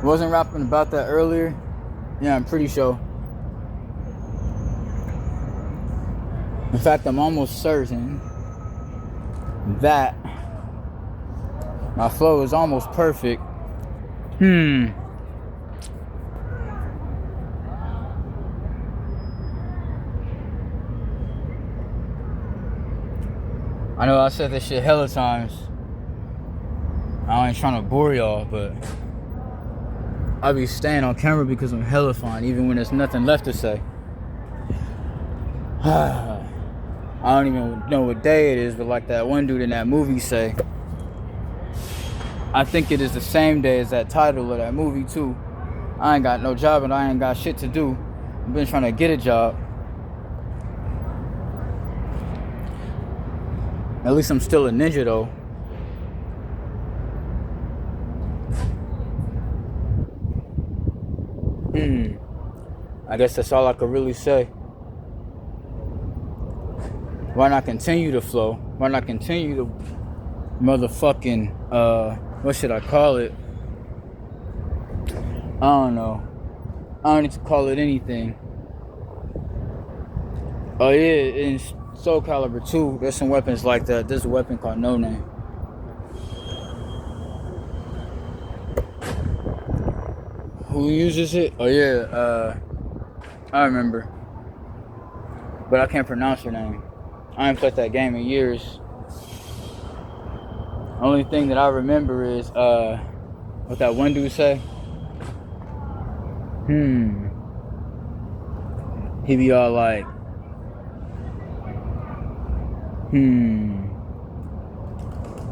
Wasn't rapping about that earlier? Yeah, I'm pretty sure. In fact, I'm almost certain that my flow is almost perfect. I know I said this shit hella times. I ain't trying to bore y'all, but I be staying on camera because I'm hella fine, even when there's nothing left to say. I don't even know what day it is, but like that one dude in that movie say, I think it is the same day as that title of that movie too. I ain't got no job and I ain't got shit to do. I've been trying to get a job. At least I'm still a ninja though. I guess that's all I could really say. Why not continue to flow? Why not continue to motherfucking, what should I call it? I don't know. I don't need to call it anything. Oh yeah, in Soul Calibur 2, there's some weapons like that. There's a weapon called No Name. Who uses it? Oh yeah, I remember. But I can't pronounce her name. I ain't played that game in years. Only thing that I remember is what that one dude say. He be all like,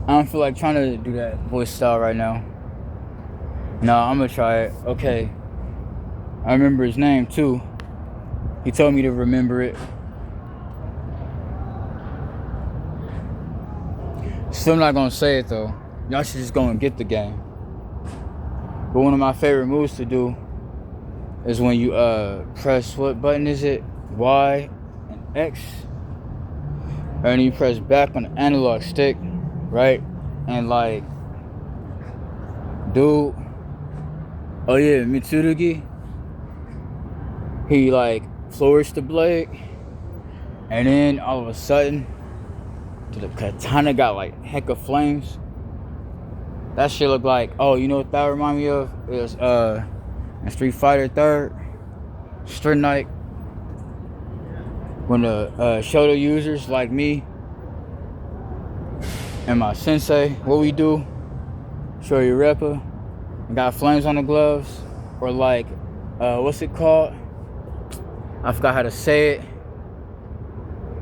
I don't feel like trying to do that voice style right now. No, I'm gonna try it. Okay. I remember his name too. He told me to remember it. Still not gonna say it though. Y'all should just go and get the game. But one of my favorite moves to do is when you press, what button is it? Y and X. And you press back on the analog stick, right? And like, dude, oh yeah, Mitsurugi, he like flourished the blade, and then all of a sudden, the katana got like heck of flames. That shit looked like, oh, you know what that reminded me of? It was in Street Fighter 3rd, Street Night, when the Shoto users like me and my sensei, what we do, Shoyu Reppa, and got flames on the gloves, or like, what's it called? I forgot how to say it,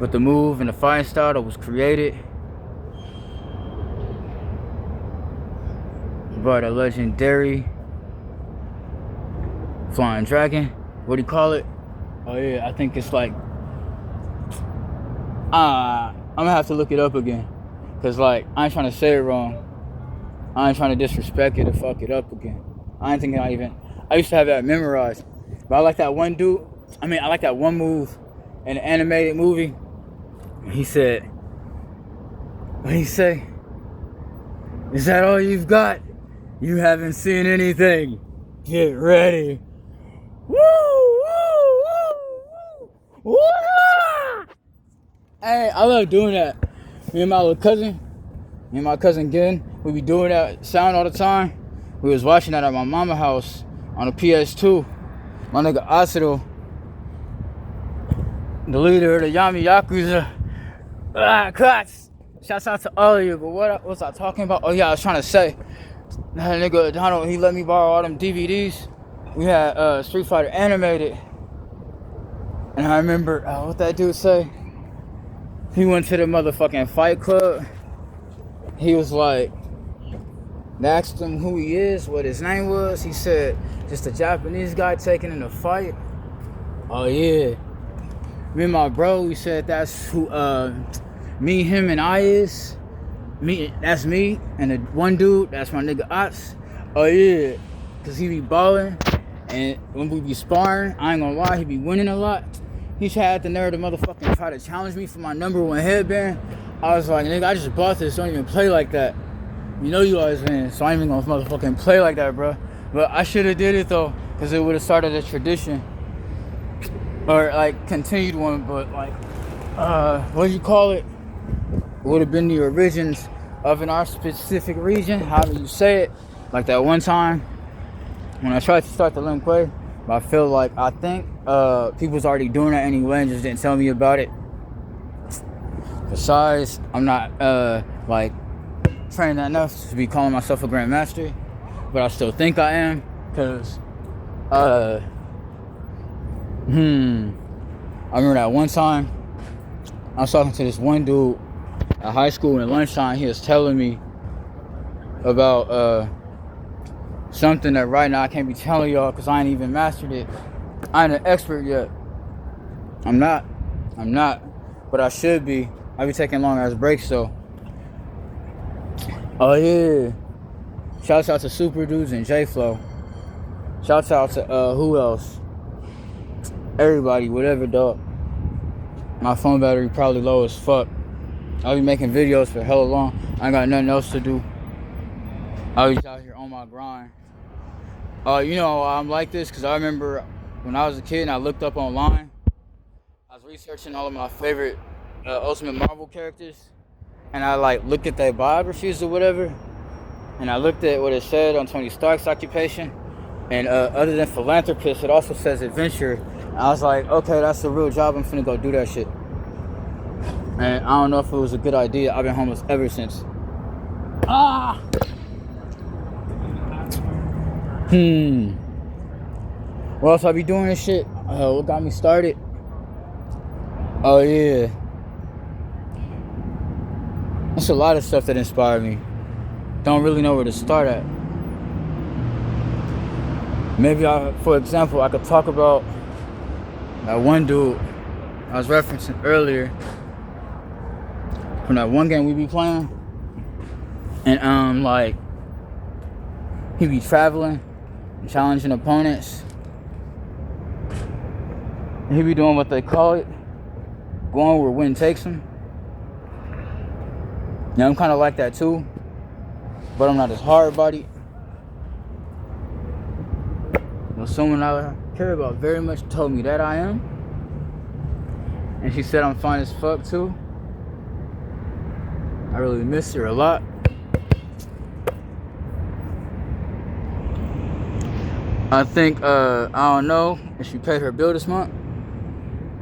but the move and the fighting style that was created by the legendary Flying Dragon. What do you call it? Oh yeah, I think it's like, I'm gonna have to look it up again, cause like I ain't trying to say it wrong. I ain't trying to disrespect it or fuck it up again. I ain't thinking I used to have that memorized, but I like that one dude. I like that one move in an animated movie. He said, what did he say? Is that all you've got? You haven't seen anything. Get ready. Woo, woo, woo, woo, woo. Hey, I love doing that. Me and my little cousin, me and my cousin Gin, we be doing that sound all the time. We was watching that at my mama's house on a PS2. My nigga Asiro, the leader of the Yami Yakuza. Cuts. Shouts out to all of you. But what was I talking about? Oh yeah, I was trying to say, that nigga Donald, he let me borrow all them DVDs. We had Street Fighter animated, and I remember what that dude say. He went to the motherfucking fight club. He was like, they asked him who he is, what his name was. He said, just a Japanese guy taking in a fight. Oh yeah. Me and my bro, we said that's who me, him, and I is. Me, that's me. And the one dude, that's my nigga Ots. Oh yeah. Cause he be balling. And when we be sparring, I ain't gonna lie, he be winning a lot. He had the nerve to motherfucking try to challenge me for my #1 headband. I was like, nigga, I just bought this, don't even play like that. You know you always win, so I ain't even gonna motherfucking play like that, bro. But I should have did it though, cause it would have started a tradition. Or like continued one, but like, what do you call it? Would have been the origins of in our specific region, however you say it. Like that one time when I tried to start the Lim Quay, but I feel like, I think people was already doing that anyway and just didn't tell me about it. Besides, I'm not like trained enough to be calling myself a grandmaster, but I still think I am, cause I remember that one time I was talking to this one dude at high school at lunchtime. He was telling me about something that right now I can't be telling y'all because I ain't even mastered it. I ain't an expert yet. I'm not, but I should be. I be taking long ass breaks though. Oh yeah. Shouts out to Super Dudes and J-Flow. Shouts out to who else? Everybody, whatever, dog. My phone battery probably low as fuck. I'll be making videos for hella long. I ain't got nothing else to do. I was out here on my grind. You know, I'm like this because I remember when I was a kid and I looked up online. I was researching all of my favorite Ultimate Marvel characters, and I like looked at their biographies or whatever, and I looked at what it said on Tony Stark's occupation, and other than philanthropist, it also says adventurer. I was like, okay, that's a real job. I'm finna go do that shit. And I don't know if it was a good idea. I've been homeless ever since. What else I be doing this shit? What got me started? Oh yeah. There's a lot of stuff that inspired me. Don't really know where to start at. Maybe for example, I could talk about that one dude I was referencing earlier from that one game we be playing. And like, he be traveling, challenging opponents. He be doing what they call it, going where wind takes him. Now I'm kind of like that too, but I'm not as hard bodied. Well, someone I care about very much told me that I am, and she said I'm fine as fuck too. I really miss her a lot. I think I don't know if she paid her bill this month.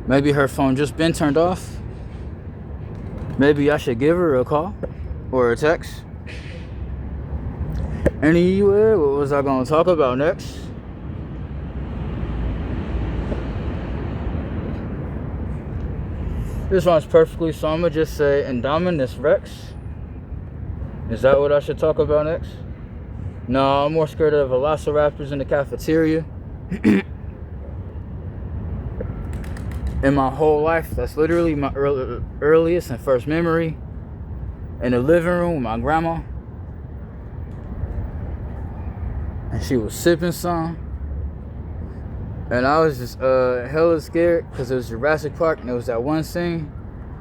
Maybe her phone just been turned off. Maybe I should give her a call or a text. Anyway, what was I gonna talk about next? This one's perfectly, so I'm gonna just say Indominus Rex. Is that what I should talk about next? No, I'm more scared of velociraptors in the cafeteria. In my whole life, that's literally my earliest and first memory. In the living room with my grandma. And she was sipping some. And I was just hella scared because it was Jurassic Park and there was that one scene,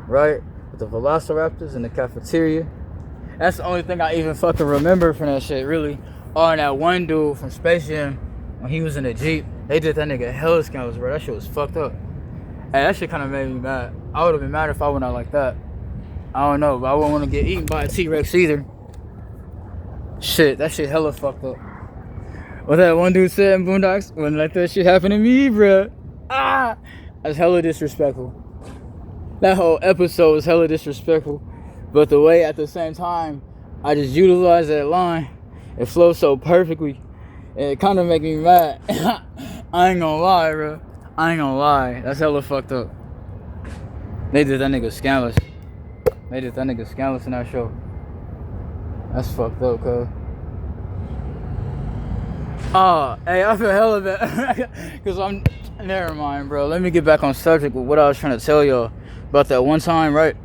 right? With the velociraptors in the cafeteria. That's the only thing I even fucking remember from that shit, really. Oh, and that one dude from Space Jam, when he was in the Jeep, they did that nigga hella scandals, bro. That shit was fucked up. Hey, that shit kind of made me mad. I would have been mad if I went out like that. I don't know, but I wouldn't want to get eaten by a T-Rex either. Shit, that shit hella fucked up. What that one dude said in Boondocks, wouldn't let that shit happen to me, bro. That's hella disrespectful. That whole episode was hella disrespectful. But the way at the same time, I just utilized that line, it flows so perfectly. And it kind of make me mad. I ain't gonna lie, bro. I ain't gonna lie. That's hella fucked up. They did that nigga scandalous. They just that nigga scandalous in that show. That's fucked up, cuz. Oh, hey, I feel hella bad. Because I'm... Never mind, bro. Let me get back on subject with what I was trying to tell y'all about that one time, right?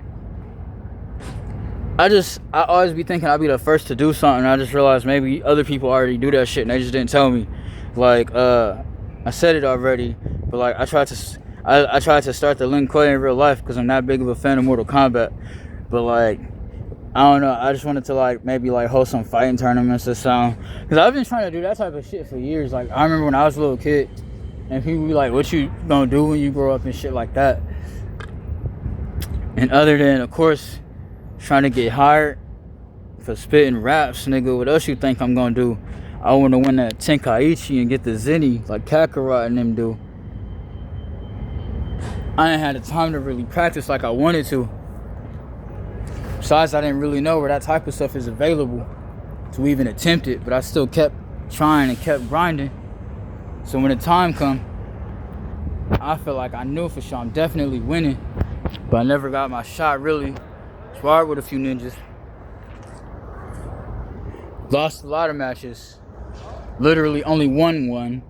I always be thinking I'd be the first to do something. I just realized maybe other people already do that shit and they just didn't tell me. Like, I said it already, but like I tried to start the Lin Kuei in real life because I'm not big of a fan of Mortal Kombat. But like, I don't know. I just wanted to like maybe like host some fighting tournaments or something. Because I've been trying to do that type of shit for years. Like I remember when I was a little kid, and people be like, "What you gonna do when you grow up?" and shit like that. And other than, of course, trying to get hired for spitting raps, nigga, what else you think I'm gonna do? I want to win that Tenkaichi and get the Zenny like Kakarot and them do. I ain't had the time to really practice like I wanted to. Besides, I didn't really know where that type of stuff is available to even attempt it, but I still kept trying and kept grinding. So when the time come, I feel like I knew for sure I'm definitely winning, but I never got my shot really. Sparred with a few ninjas. Lost a lot of matches. Literally only won one.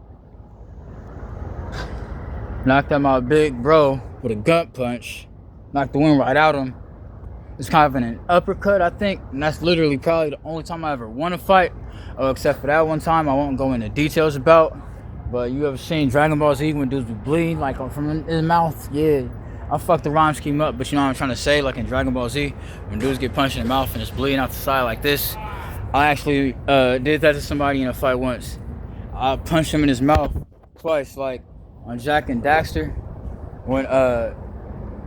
Knocked out my big bro with a gut punch. Knocked the wind right out of him. It's kind of an uppercut, I think. And that's literally probably the only time I ever won a fight. Except for that one time I won't go into details about. But you ever seen Dragon Ball Z when dudes be bleeding like from his mouth? Yeah. I fucked the rhyme scheme up, but you know what I'm trying to say? Like in Dragon Ball Z, when dudes get punched in the mouth and it's bleeding out the side like this. I actually did that to somebody in a fight once. I punched him in his mouth twice, like on Jack and Daxter. When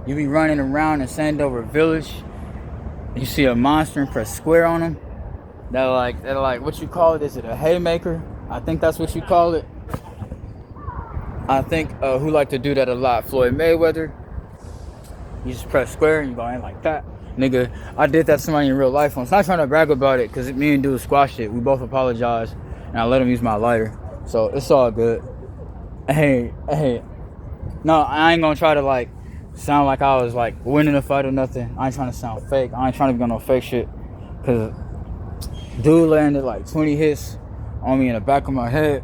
you be running around in Sandover Village, you see a monster and press square on him. That like what you call it? Is it a haymaker? I think that's what you call it. I think who like to do that a lot? Floyd Mayweather. You just press square and you go in like that. Nigga, I did that to somebody in real life once. Not trying to brag about it, because me and dude squashed it. We both apologized, and I let him use my lighter. So, it's all good. Hey. No, I ain't gonna try to, like, sound like I was, like, winning a fight or nothing. I ain't trying to sound fake. I ain't trying to be on no fake shit. Because dude landed, like, 20 hits on me in the back of my head.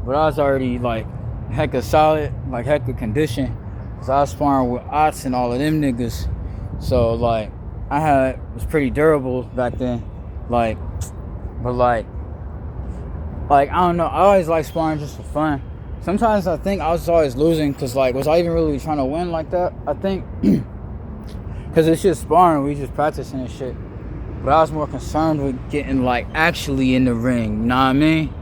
But I was already, like, hecka solid, like, hecka condition. So I was sparring with Ots and all of them niggas. So like was pretty durable back then. Like, but like I don't know. I always like sparring just for fun. Sometimes I think I was always losing because like, was I even really trying to win like that? I think because it's just sparring. We just practicing and shit. But I was more concerned with getting like actually in the ring. You know what I mean?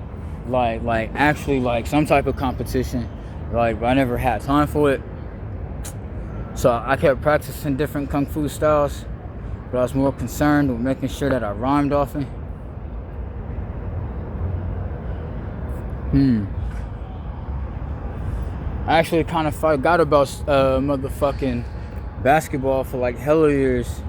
Like actually like some type of competition. Like, but I never had time for it. So I kept practicing different kung fu styles, but I was more concerned with making sure that I rhymed often. I actually kind of forgot about motherfucking basketball for like hella years.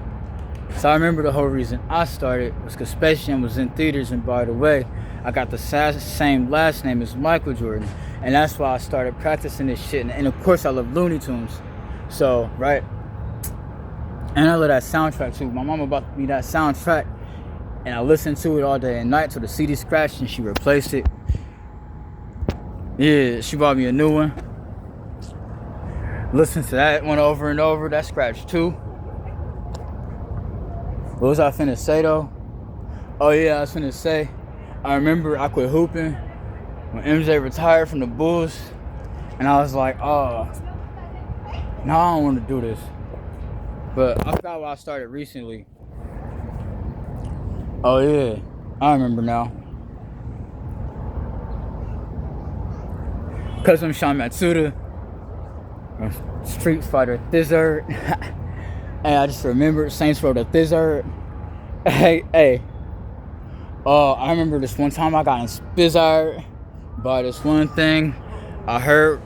So I remember the whole reason I started was because Space Jam was in theaters, and by the way, I got the same last name as Michael Jordan, and that's why I started practicing this shit. And of course I love Looney Tunes. So, right, and I love that soundtrack too. My mama bought me that soundtrack, and I listened to it all day and night till the CD scratched and she replaced it. Yeah, she bought me a new one. Listened to that one over and over. That scratched too. What was I finna say though? Oh yeah, I was finna say, I remember I quit hooping when MJ retired from the Bulls, and I was like, oh, no, I don't want to do this. But I forgot why I started recently. Oh yeah, I remember now. Cause I'm Sean Matsuda, Street Fighter Thizzard. Hey, I just remembered Saints Row the Thizzard. Hey. I remember this one time I got inspired by this one thing I heard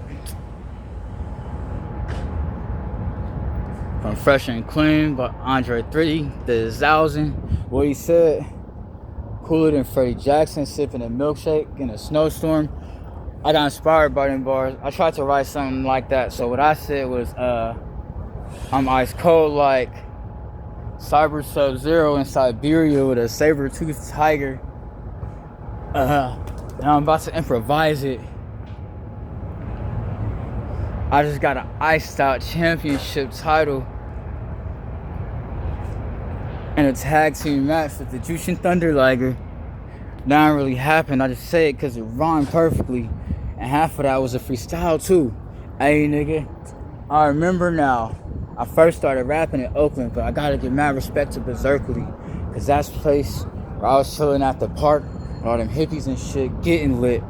from Fresh and Clean by Andre 3000. What he said, cooler than Freddie Jackson sipping a milkshake in a snowstorm. I got inspired by them bars. I tried to write something like that. So what I said was, I'm ice cold like Cyber Sub-Zero in Siberia with a saber-toothed tiger. And I'm about to improvise it. I just got an iced out championship title and a tag team match with the Jushin Thunder Liger. That didn't really happen. I just say it because it rhymed perfectly. And half of that was a freestyle too. Hey nigga, I remember now. I first started rapping in Oakland, but I gotta give mad respect to Berserkly. Cause that's the place where I was chilling at the park with all them hippies and shit, getting lit.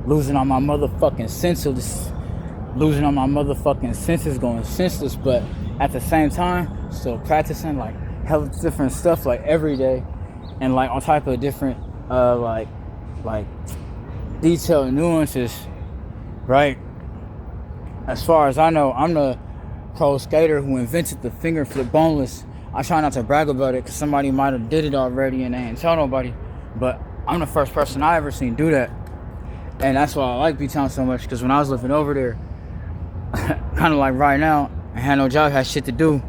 Losing on my motherfucking senses. Losing on my motherfucking senses, going senseless, but at the same time, still practicing like hell of different stuff like every day. And like on type of different like detailed nuances, right? As far as I know, I'm the pro skater who invented the finger flip boneless. I try not to brag about it because somebody might have did it already and they ain't tell nobody, but I'm the first person I ever seen do that. And that's why I like B-Town so much, because when I was living over there, kind of like right now, I had no job, had shit to do,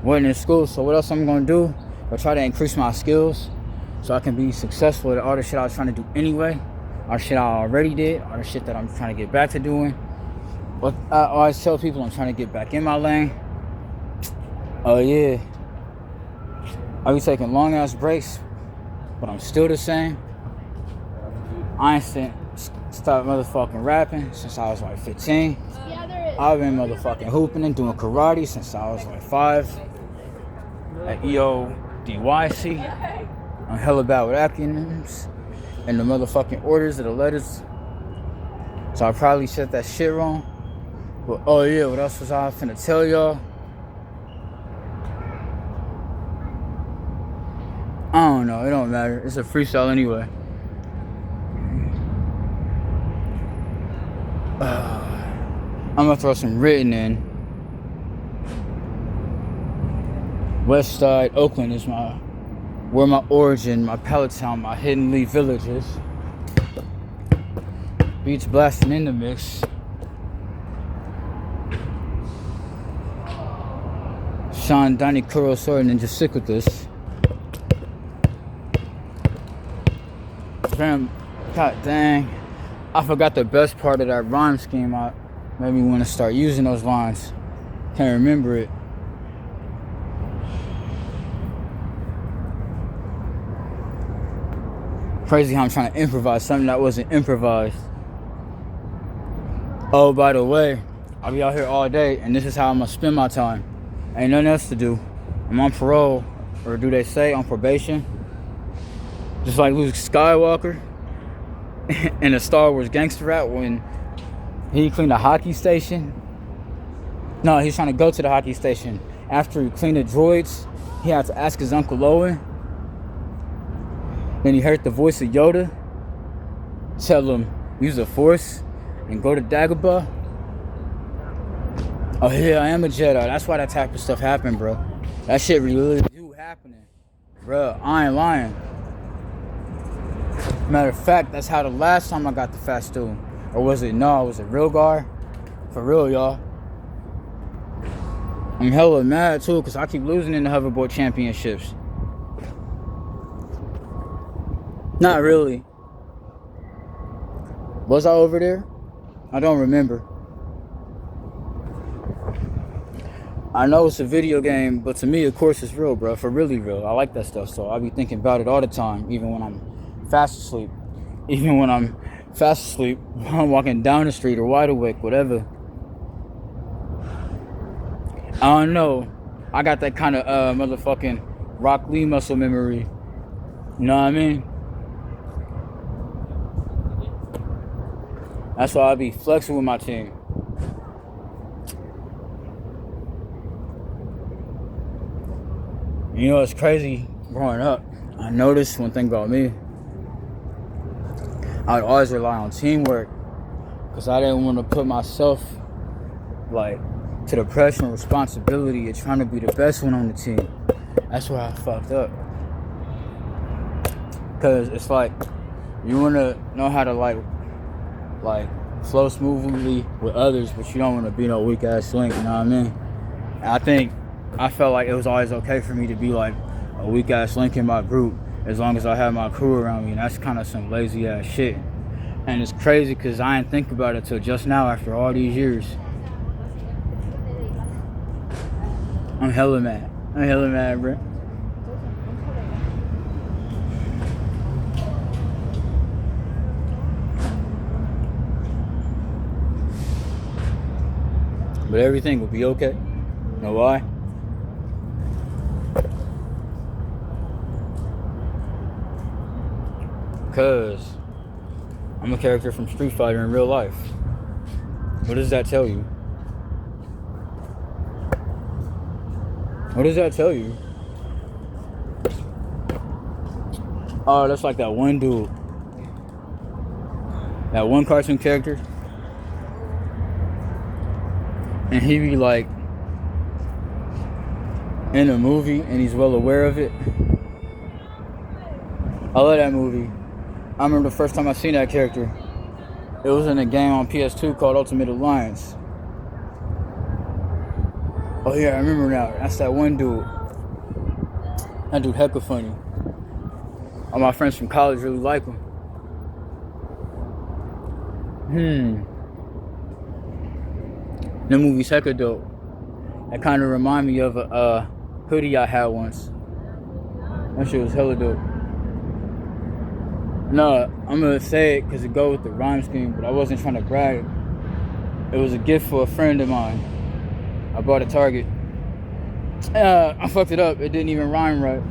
wasn't in school, so what else I'm gonna do? I'll try to increase my skills so I can be successful at all the shit I was trying to do anyway, all the shit I already did, all the shit that I'm trying to get back to doing. But I always tell people I'm trying to get back in my lane. Oh yeah, I be taking long ass breaks, but I'm still the same. I ain't stopped motherfucking rapping since I was like 15. I've been motherfucking hooping and doing karate since I was like 5 at EODYC. I'm hella bad with acronyms and the motherfucking orders of the letters, so I probably said that shit wrong. But oh yeah, what else was I finna tell y'all? I don't know, it don't matter. It's a freestyle anyway. I'm gonna throw some written in. West Side, Oakland is where my origin, my pallet town, my hidden leaf village is. Beats blasting in the mix. Sean Donnie Kurosawa Ninja Sick with this. Damn, god dang. I forgot the best part of that rhyme scheme. Made me want to start using those lines. Can't remember it. Crazy how I'm trying to improvise something that wasn't improvised. Oh, by the way, I'll be out here all day, and this is how I'm gonna spend my time. Ain't nothing else to do. I'm on parole, or do they say on probation? Just like Luke Skywalker in a Star Wars gangster rap when he cleaned a hockey station. No, he's trying to go to the hockey station. After he cleaned the droids, he had to ask his Uncle Owen. Then he heard the voice of Yoda tell him, use the Force and go to Dagobah. Oh yeah, I am a Jedi. That's why that type of stuff happened, bro. That shit really do happening. Bro, I ain't lying. Matter of fact, that's how the last time I got the fast stool. Or was it real guard? For real, y'all. I'm hella mad too, because I keep losing in the hoverboard championships. Not really. Was I over there? I don't remember. I know it's a video game, but to me, of course, it's real, bro. For really real. I like that stuff, so I be thinking about it all the time, even when I'm fast asleep. Even when I'm fast asleep, I'm walking down the street or wide awake, whatever. I don't know. I got that kind of motherfucking Rock Lee muscle memory. You know what I mean? That's why I be flexing with my team. You know, it's crazy growing up. I noticed one thing about me. I would always rely on teamwork because I didn't want to put myself like to the pressure and responsibility of trying to be the best one on the team. That's where I fucked up. Because it's like you want to know how to like flow smoothly with others, but you don't want to be no weak ass link. You know what I mean? And I think I felt like it was always okay for me to be like a weak ass link in my group as long as I had my crew around me, and that's kind of some lazy ass shit. And it's crazy because I didn't think about it till just now after all these years. I'm hella mad. Bro. But everything will be okay. You know why? Because I'm a character from Street Fighter in real life. What does that tell you? What does that tell you? Oh, that's like that one dude. That one cartoon character. And he be like in a movie and he's well aware of it. I love that movie. I remember the first time I seen that character. It was in a game on PS2 called Ultimate Alliance. Oh yeah, I remember now. That's that one dude. That dude hecka funny. All my friends from college really like him. The movie's hecka dope. That kind of remind me of a hoodie I had once. That shit was hella dope. No, I'm gonna say it because it goes with the rhyme scheme, but I wasn't trying to brag. It was a gift for a friend of mine. I bought at Target. I fucked it up. It didn't even rhyme right.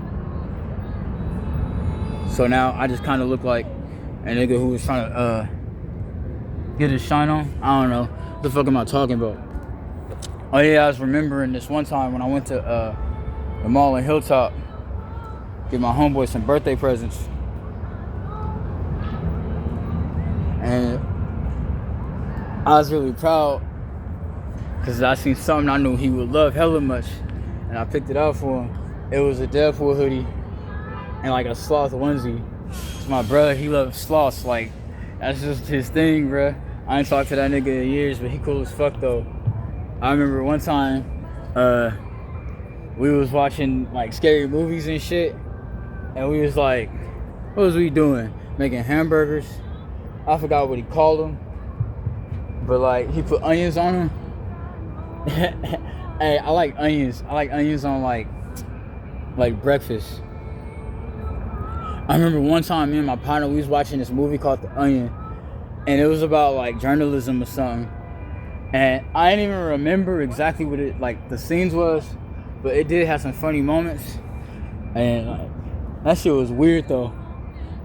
So now I just kind of look like a nigga who was trying to get his shine on. I don't know. What the fuck am I talking about? Oh yeah, I was remembering this one time when I went to the mall in Hilltop, get my homeboy some birthday presents. And I was really proud because I seen something I knew he would love hella much, and I picked it out for him. It was a Deadpool hoodie and like a sloth onesie. My brother, he loves sloths. Like, that's just his thing, bruh. I ain't talked to that nigga in years, but he cool as fuck though. I remember one time we was watching like scary movies and shit, and we was like, what was we doing? Making hamburgers. I forgot what he called them, but like he put onions on them. Hey, I like onions. I like onions on like breakfast. I remember one time me and my partner, we was watching this movie called The Onion, and it was about like journalism or something. And I didn't even remember exactly what it like the scenes was, but it did have some funny moments. And like, that shit was weird though.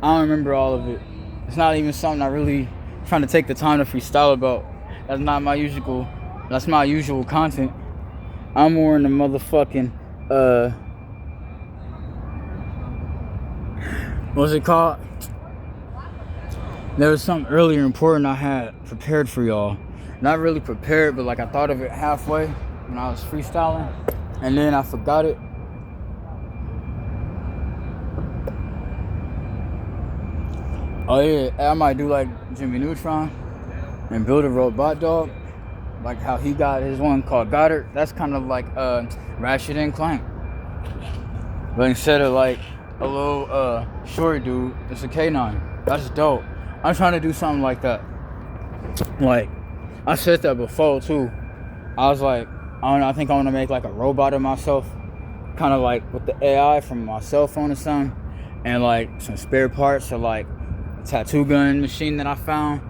I don't remember all of it. It's not even something I really trying to take the time to freestyle about. That's not my usual. That's my usual content. I'm more in the motherfucking what's it called? There was something earlier important I had prepared for y'all. Not really prepared, but like I thought of it halfway when I was freestyling, and then I forgot it. Oh yeah, I might do like Jimmy Neutron and build a robot dog, like how he got his one called Goddard. That's kind of like Ratchet and Clank, but instead of like a little short dude, it's a K9. That's dope. I'm trying to do something like that. Like, I said that before too. I was like, I don't know, I think I want to make like a robot of myself, kind of like with the AI from my cell phone or something, and like some spare parts, or like a tattoo gun machine that I found,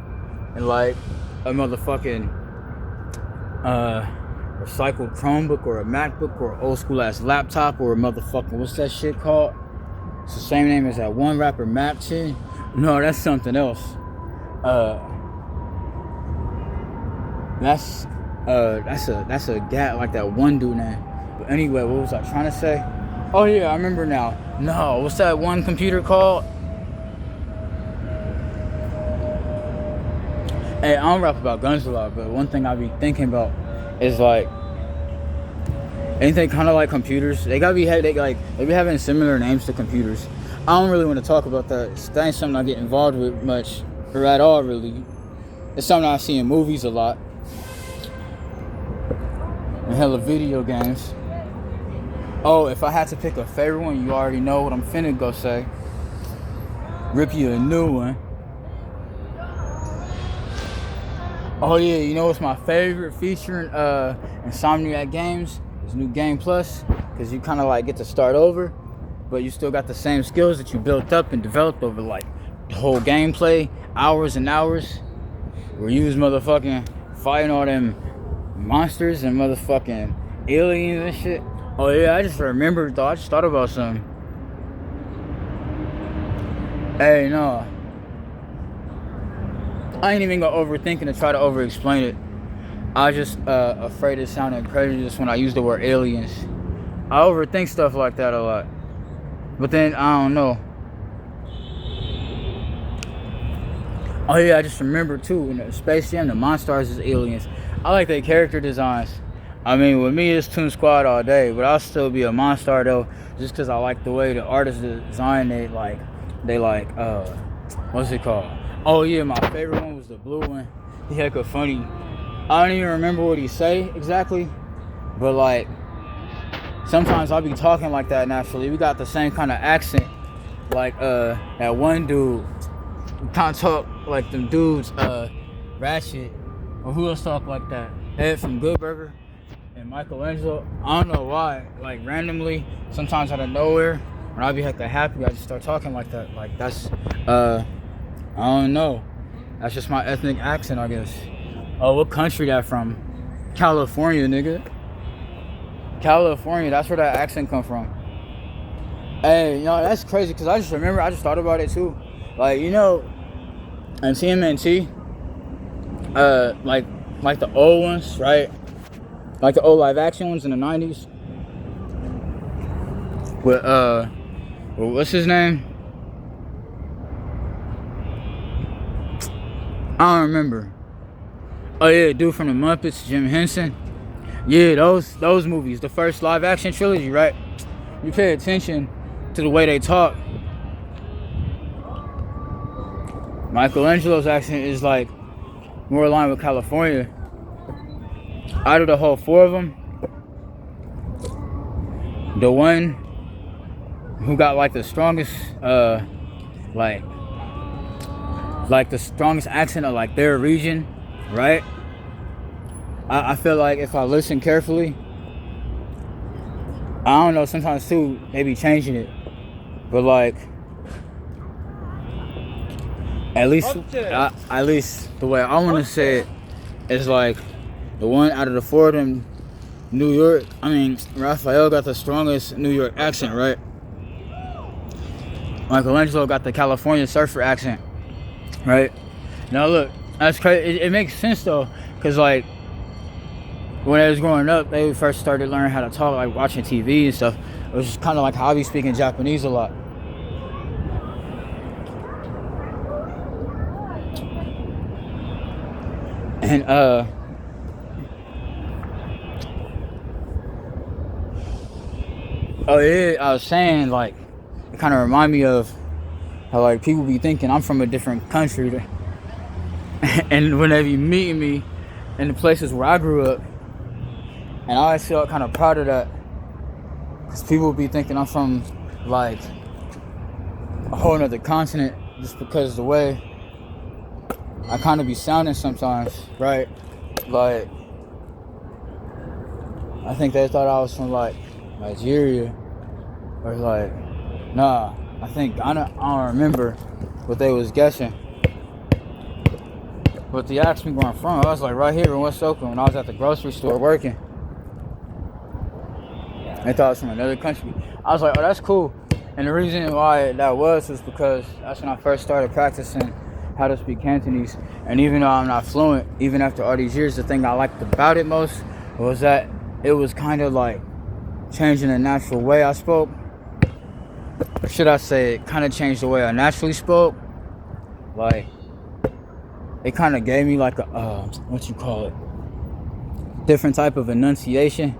and like a motherfucking recycled Chromebook or a MacBook or an old school ass laptop or a motherfucking, what's that shit called? It's the same name as that one rapper Mac Chin. No, that's something else. That's a gat like that one dude name. But anyway, what was I trying to say? Oh yeah, I remember now. No, what's that one computer called? Hey, I don't rap about guns a lot, but one thing I be thinking about is like, ain't they kind of like computers? They be having similar names to computers. I don't really want to talk about that. That ain't something I get involved with much, or at all really. It's something I see in movies a lot, and hella video games. Oh, if I had to pick a favorite one, you already know what I'm finna go say. Rip you a new one. Oh yeah, you know what's my favorite feature in Insomniac games? Is New Game Plus, because you kind of like get to start over, but you still got the same skills that you built up and developed over like the whole gameplay, hours and hours. Where you was motherfucking fighting all them monsters and motherfucking aliens and shit. Oh yeah, I just remembered though. I just thought about something. Hey, no. I ain't even gonna overthink and try to over-explain it. I was just afraid of sounding prejudiced when I use the word aliens. I overthink stuff like that a lot. But then, I don't know. Oh yeah, I just remember too, in the Space Jam, the Monstars is aliens. I like their character designs. I mean, with me, it's Toon Squad all day, but I'll still be a Monstar though, just because I like the way the artists design it. What's it called? Oh yeah, my favorite one was the blue one. He hecka funny. I don't even remember what he say exactly, but like sometimes I'll be talking like that naturally. We got the same kind of accent. Like that one dude, kind of talk like them dudes, Ratchet, or who else talk like that? Ed from Good Burger and Michelangelo. I don't know why, like randomly, sometimes out of nowhere, when I be hecka happy, I just start talking like that. Like that's I don't know. That's just my ethnic accent, I guess. Oh, what country that from? California, nigga. California, that's where that accent come from. Hey, you know, that's crazy, because I just thought about it too. Like, you know, in TMNT, like the old ones, right? Like the old live action ones in the 90s. With, what's his name? I don't remember. Oh yeah, dude from the Muppets, Jim Henson. Yeah, those movies, the first live action trilogy, right? You pay attention to the way they talk. Michelangelo's accent is like more aligned with California. Out of the whole four of them, the one who got like the strongest, like the strongest accent of like their region, right? I feel like if I listen carefully, I don't know, sometimes too, they be changing it. But like, at least the way I want to say it is like, the one out of the four of them, Raphael got the strongest New York accent, right? Michelangelo got the California surfer accent, right? Now look, that's crazy. It makes sense though, because like, when I was growing up, they first started learning how to talk, like watching TV and stuff. It was just kind of like how I be speaking Japanese a lot. And oh yeah, I was saying, like, it kind of remind me of how like people be thinking I'm from a different country, and when they be meeting me in the places where I grew up, and I always feel kind of proud of that, because people be thinking I'm from like a whole nother continent just because of the way I kind of be sounding sometimes, right? Like, I think they thought I was from like Nigeria, or like, nah, I don't remember what they was guessing. But they asked me where I'm from. I was like, right here in West Oakland, when I was at the grocery store working. They thought I was from another country. I was like, oh, that's cool. And the reason why that was because that's when I first started practicing how to speak Cantonese. And even though I'm not fluent, even after all these years, the thing I liked about it most was that it was kind of like changing the natural way I spoke. Or should I say, it kind of changed the way I naturally spoke. Like, it kind of gave me like a, different type of enunciation.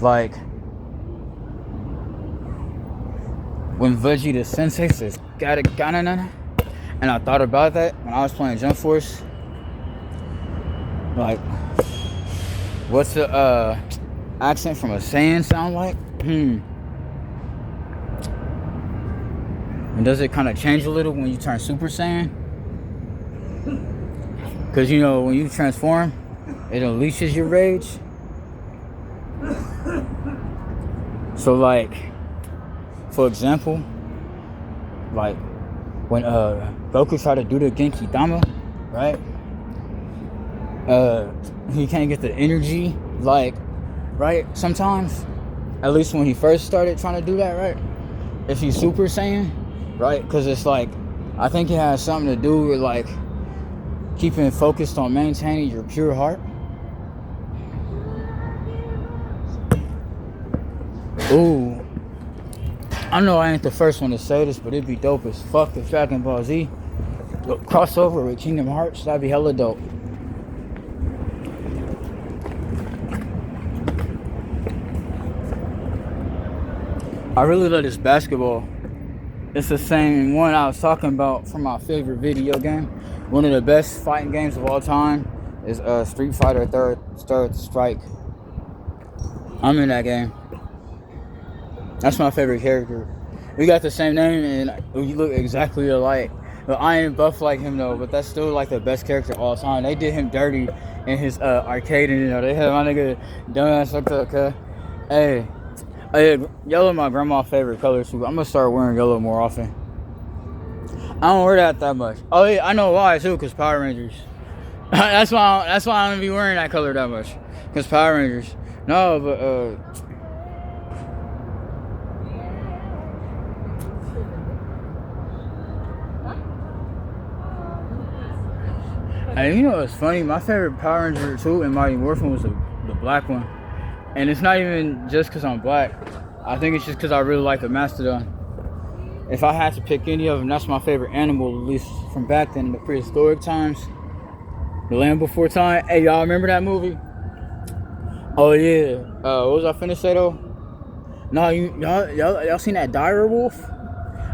Like, when Vegeta Sensei says, got it, and I thought about that when I was playing Jump Force. Like, what's the accent from a Saiyan sound like? And does it kind of change a little when you turn Super Saiyan? Because, you know, when you transform, it unleashes your rage. So, like, for example, like, when Goku tried to do the Genki Dama, right? He can't get the energy, like, right? Sometimes, at least when he first started trying to do that, right? If he's Super Saiyan, right? Because it's like, I think it has something to do with, like, keeping focused on maintaining your pure heart. Ooh, I know I ain't the first one to say this, but it'd be dope as fuck if Dragon Ball Z crossover with Kingdom Hearts. That'd be hella dope. I really love this basketball. It's the same one I was talking about from my favorite video game. One of the best fighting games of all time is Street Fighter Third Strike. I'm in that game. That's my favorite character. We got the same name and we look exactly alike. But I ain't buff like him though, but that's still like the best character of all time. They did him dirty in his arcade, and you know, they had my nigga dumbass looked up, okay? Hey, yellow my grandma's favorite color too. I'm gonna start wearing yellow more often. I don't wear that much. Oh yeah, I know why too, cause Power Rangers. that's why I don't be wearing that color that much, cause Power Rangers. No, but and you know what's funny? My favorite Power Ranger too in Mighty Morphin was the black one. And it's not even just because I'm black. I think it's just because I really like the Mastodon. If I had to pick any of them, that's my favorite animal, at least from back then, the prehistoric times. The Land Before Time. Hey, y'all remember that movie? Oh, yeah. What was I finna say, though? No, y'all seen that Dire Wolf?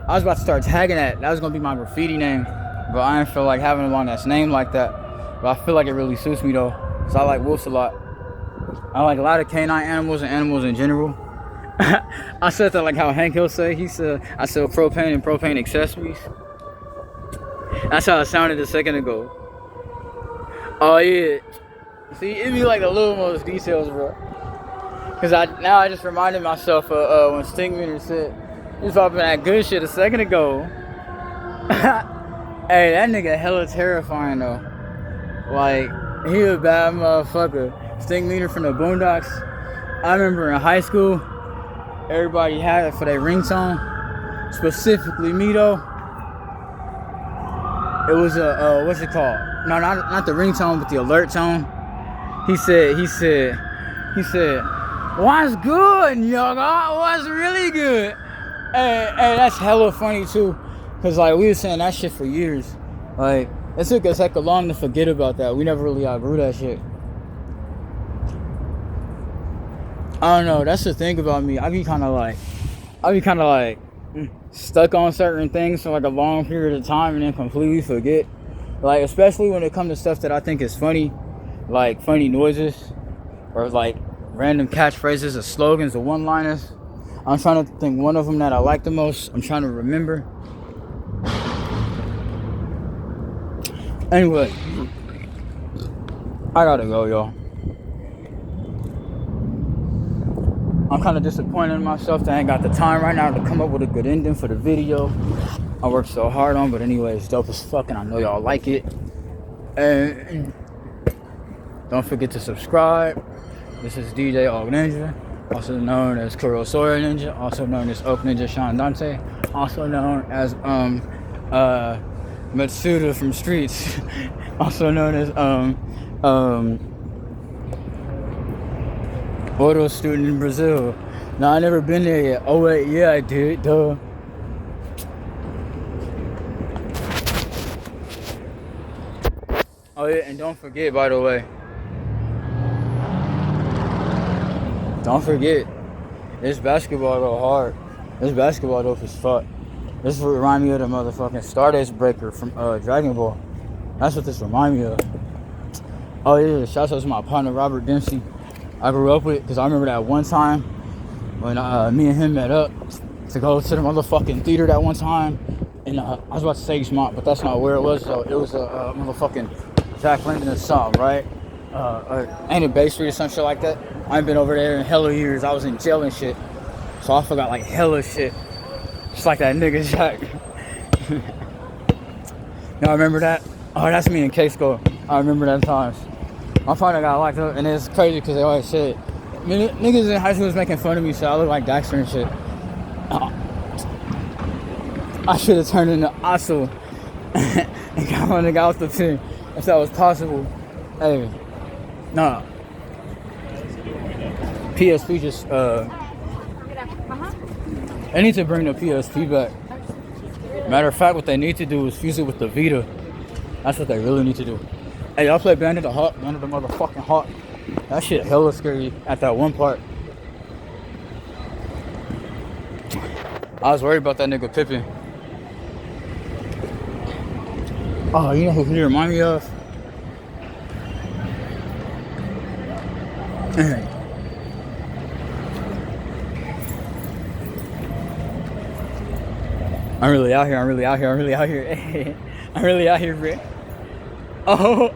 I was about to start tagging that. That was going to be my graffiti name. But I didn't feel like having one that's named like that. But I feel like it really suits me, though. Because I like wolves a lot. I like a lot of canine animals and animals in general. I said that like how Hank Hill say. He said, I sell propane and propane accessories. That's how it sounded a second ago. Oh yeah. See, it'd be like the little most details, bro. Cause I just reminded myself of when Stingmeter said he was talking that good shit a second ago. Hey, that nigga hella terrifying though. Like, he a bad motherfucker. Stingmeter from the Boondocks. I remember in high school, everybody had it for their ringtone. Specifically me though. It was a what's it called? No, not the ringtone, but the alert tone. He said, what's good, yoga? What's really good? Hey, that's hella funny too. Cause like we was saying that shit for years. Like it took us hecka long to forget about that. We never really outgrew that shit. I don't know, that's the thing about me. I be kinda like stuck on certain things for like a long period of time and then completely forget. Like especially when it comes to stuff that I think is funny, like funny noises or like random catchphrases or slogans or one-liners. I'm trying to think one of them that I like the most. I'm trying to remember. Anyway, I gotta go, y'all. I'm kind of disappointed in myself that I ain't got the time right now to come up with a good ending for the video I worked so hard on, but anyway, it's dope as fuck and I know y'all like it. And don't forget to subscribe. This is DJ Og Ninja, also known as Kurosawa Ninja, also known as Oak Ninja Sean Dante, also known as Matsuda from Streets, also known as Oro student in Brazil. No, I never been there yet. Oh wait, yeah I did, duh. Oh yeah, and don't forget, by the way. Don't forget, this basketball go hard. This basketball dope as fuck. This remind me of the motherfucking Stardust Breaker from Dragon Ball. That's what this remind me of. Oh yeah, shout out to my partner Robert Dempsey. I grew up with, because I remember that one time when me and him met up to go to the motherfucking theater that one time. And I was about to say Sagemont, but that's not where it was. So it was a motherfucking Jack London song, right? Ain't it Bay Street or some shit like that? I ain't been over there in hella years. I was in jail and shit, so I forgot like hella shit. Just like that nigga Jack. Y'all remember that? Oh, that's me and K-Score. I remember that times. My partner got locked up, and it's crazy because they always said, niggas in high school was making fun of me, so I look like Daxter and shit. I should have turned into Asu and got one nigga off the team if that was possible. Hey, nah. PSP just, they need to bring the PSP back. Matter of fact, what they need to do is fuse it with the Vita. That's what they really need to do. Hey, y'all play Bandit the Hawk? Bandit the motherfucking Hawk. That shit hella scary at that one part. I was worried about that nigga Pippin. Oh, you know who he remind me of? I'm really out here, I'm really out here, I'm really out here. I'm really out here, bro. Oh,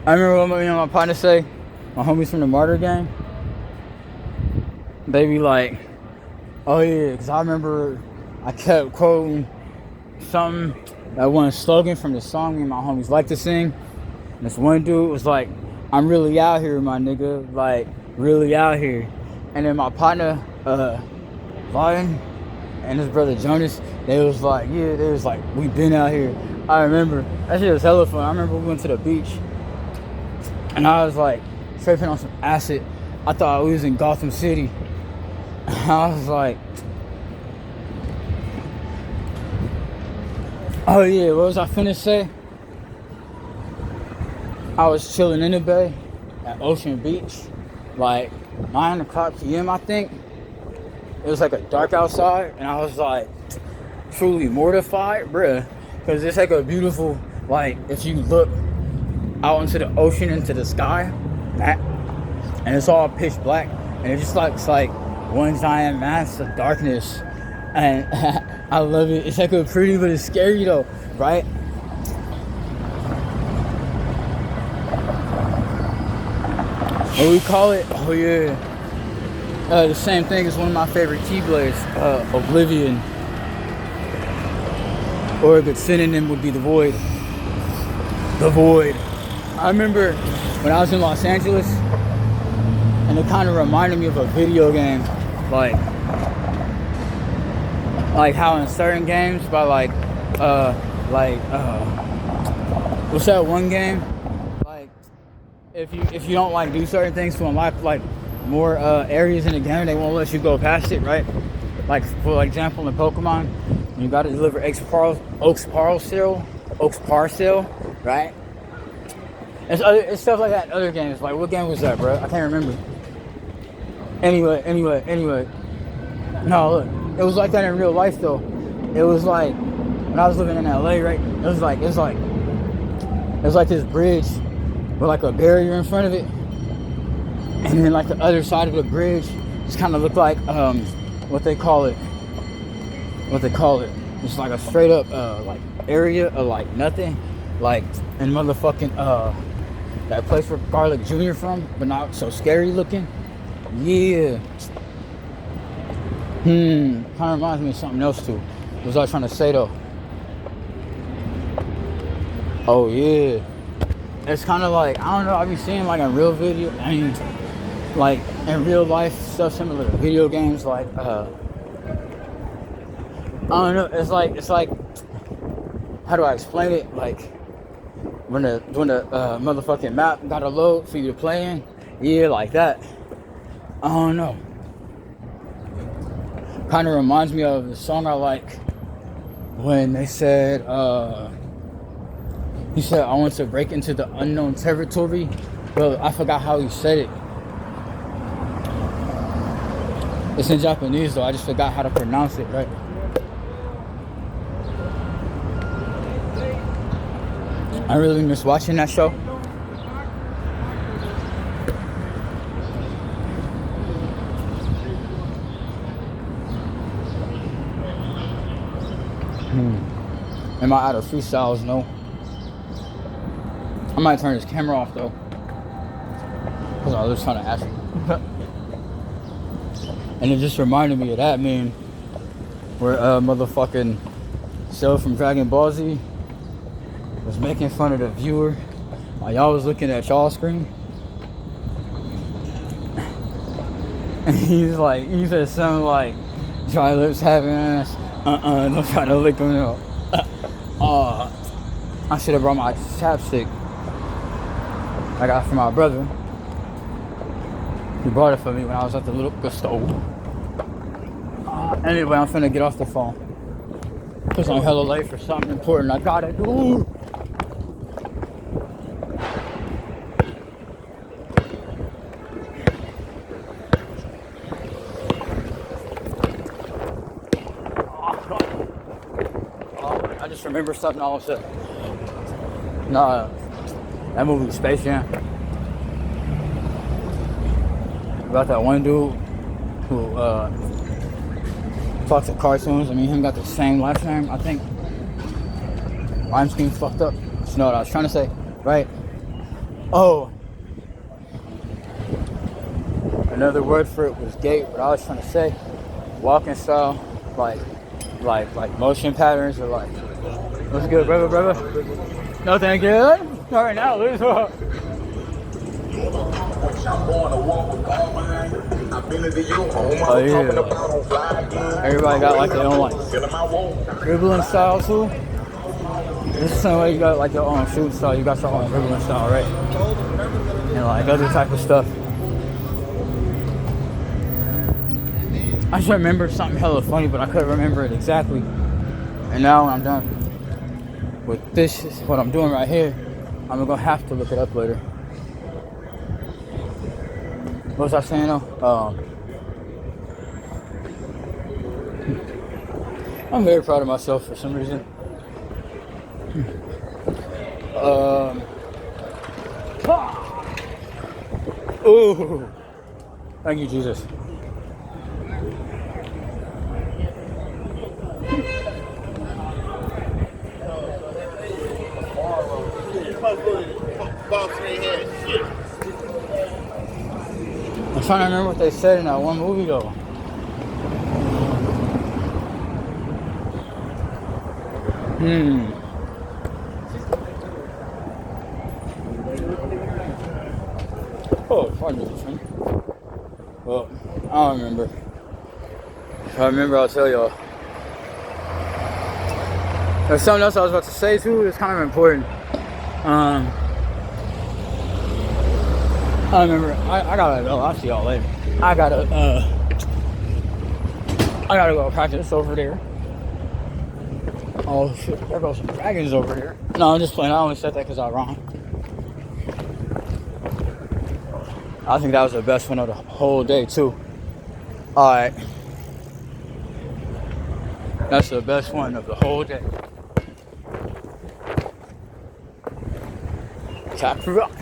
I remember what my partner say, my homies from the Martyr gang. They be like, oh yeah, because I remember I kept quoting something, that one slogan from the song me and my homies like to sing. And this one dude was like, I'm really out here, my nigga, like, really out here. And then my partner, Vaughn, and his brother Jonas, they was like, yeah, they was like, we been out here. I remember, that shit was hella fun. I remember we went to the beach, and I was like, tripping on some acid. I thought we was in Gotham City. I was like, oh yeah, what was I finna say? I was chilling in the bay at Ocean Beach, like 9 o'clock p.m. I think. It was like a dark outside, and I was like truly mortified, bruh, because it's like a beautiful, like, if you look out into the ocean, into the sky, and it's all pitch black, and it just looks like one giant mass of darkness, and I love it. It's like a pretty, but it's scary though, right? What we call it? Oh yeah. The same thing as one of my favorite Keyblades, Oblivion. Or a good synonym would be The Void. The Void. I remember when I was in Los Angeles, and it kind of reminded me of a video game, like how in certain games, by what's that one game? Like, if you don't like do certain things to unlock like more areas in the game, they won't let you go past it, right? Like, for example, in Pokemon, you gotta deliver Oak's Parcel, right? It's stuff like that in other games. Like, what game was that, bro? I can't remember. Anyway. No, look, it was like that in real life, though. It was like, when I was living in LA, right? It was like this bridge with like a barrier in front of it. And then like the other side of the bridge just kind of looked like, what they call it. It's like a straight up, like area of like nothing. Like in motherfucking, that place where Garlic Jr. from, but not so scary looking. Yeah. Kind of reminds me of something else too. What was I trying to say though? Oh yeah. It's kind of like, I don't know, I be seeing like a real video, I mean, like in real life stuff similar to video games, like I don't know, it's like how do I explain it? Like when the motherfucking map gotta load for you to play in, yeah, like that. I don't know. Kind of reminds me of the song I like when they said he said, I want to break into the unknown territory, but I forgot how he said it. It's in Japanese though, I just forgot how to pronounce it, right? I really miss watching that show. Am I out of freestyles? No. I might turn this camera off though, because I was trying to ask you. And it just reminded me of that meme where motherfucking Cell from Dragon Ball Z was making fun of the viewer while y'all was looking at y'all screen. And he's like, he said something like, dry lips having ass, don't try to lick them up. I should have brought my chapstick I got from my brother. He brought it for me when I was at the liquor store. Anyway, I'm finna get off the phone, because I'm hella late for something important I gotta do. I just remember something all of a sudden. Nah, that movie was Space Jam. About that one dude who fucks at cartoons. I mean, him got the same last name, I think. Rhyme scheme fucked up. You know what I was trying to say, right? Oh, another word for it was gait. What I was trying to say, walking style, like motion patterns, or like, what's good, brother? No, thank you. All right, now, lose. Oh yeah. Everybody got like their own like dribbling style too. This is the same way you got like your own shooting style. You got your own dribbling style, right? And like other type of stuff. I just remember something hella funny, but I couldn't remember it exactly. And now when I'm done with this, what I'm doing right here, I'm gonna have to look it up later. What was I saying though? I'm very proud of myself for some reason. Ooh, thank you, Jesus. I'm trying to remember what they said in that one movie though. Oh, pardon me. Well, I don't remember. If I remember, I'll tell y'all. There's something else I was about to say too. It's kind of important. I remember. I gotta go. I'll see y'all later. I gotta go practice over there. Oh shit! There goes some dragons over here. No, I'm just playing. I only said that because I was wrong. I think that was the best one of the whole day too. All right, that's the best one of the whole day. Tap for rock.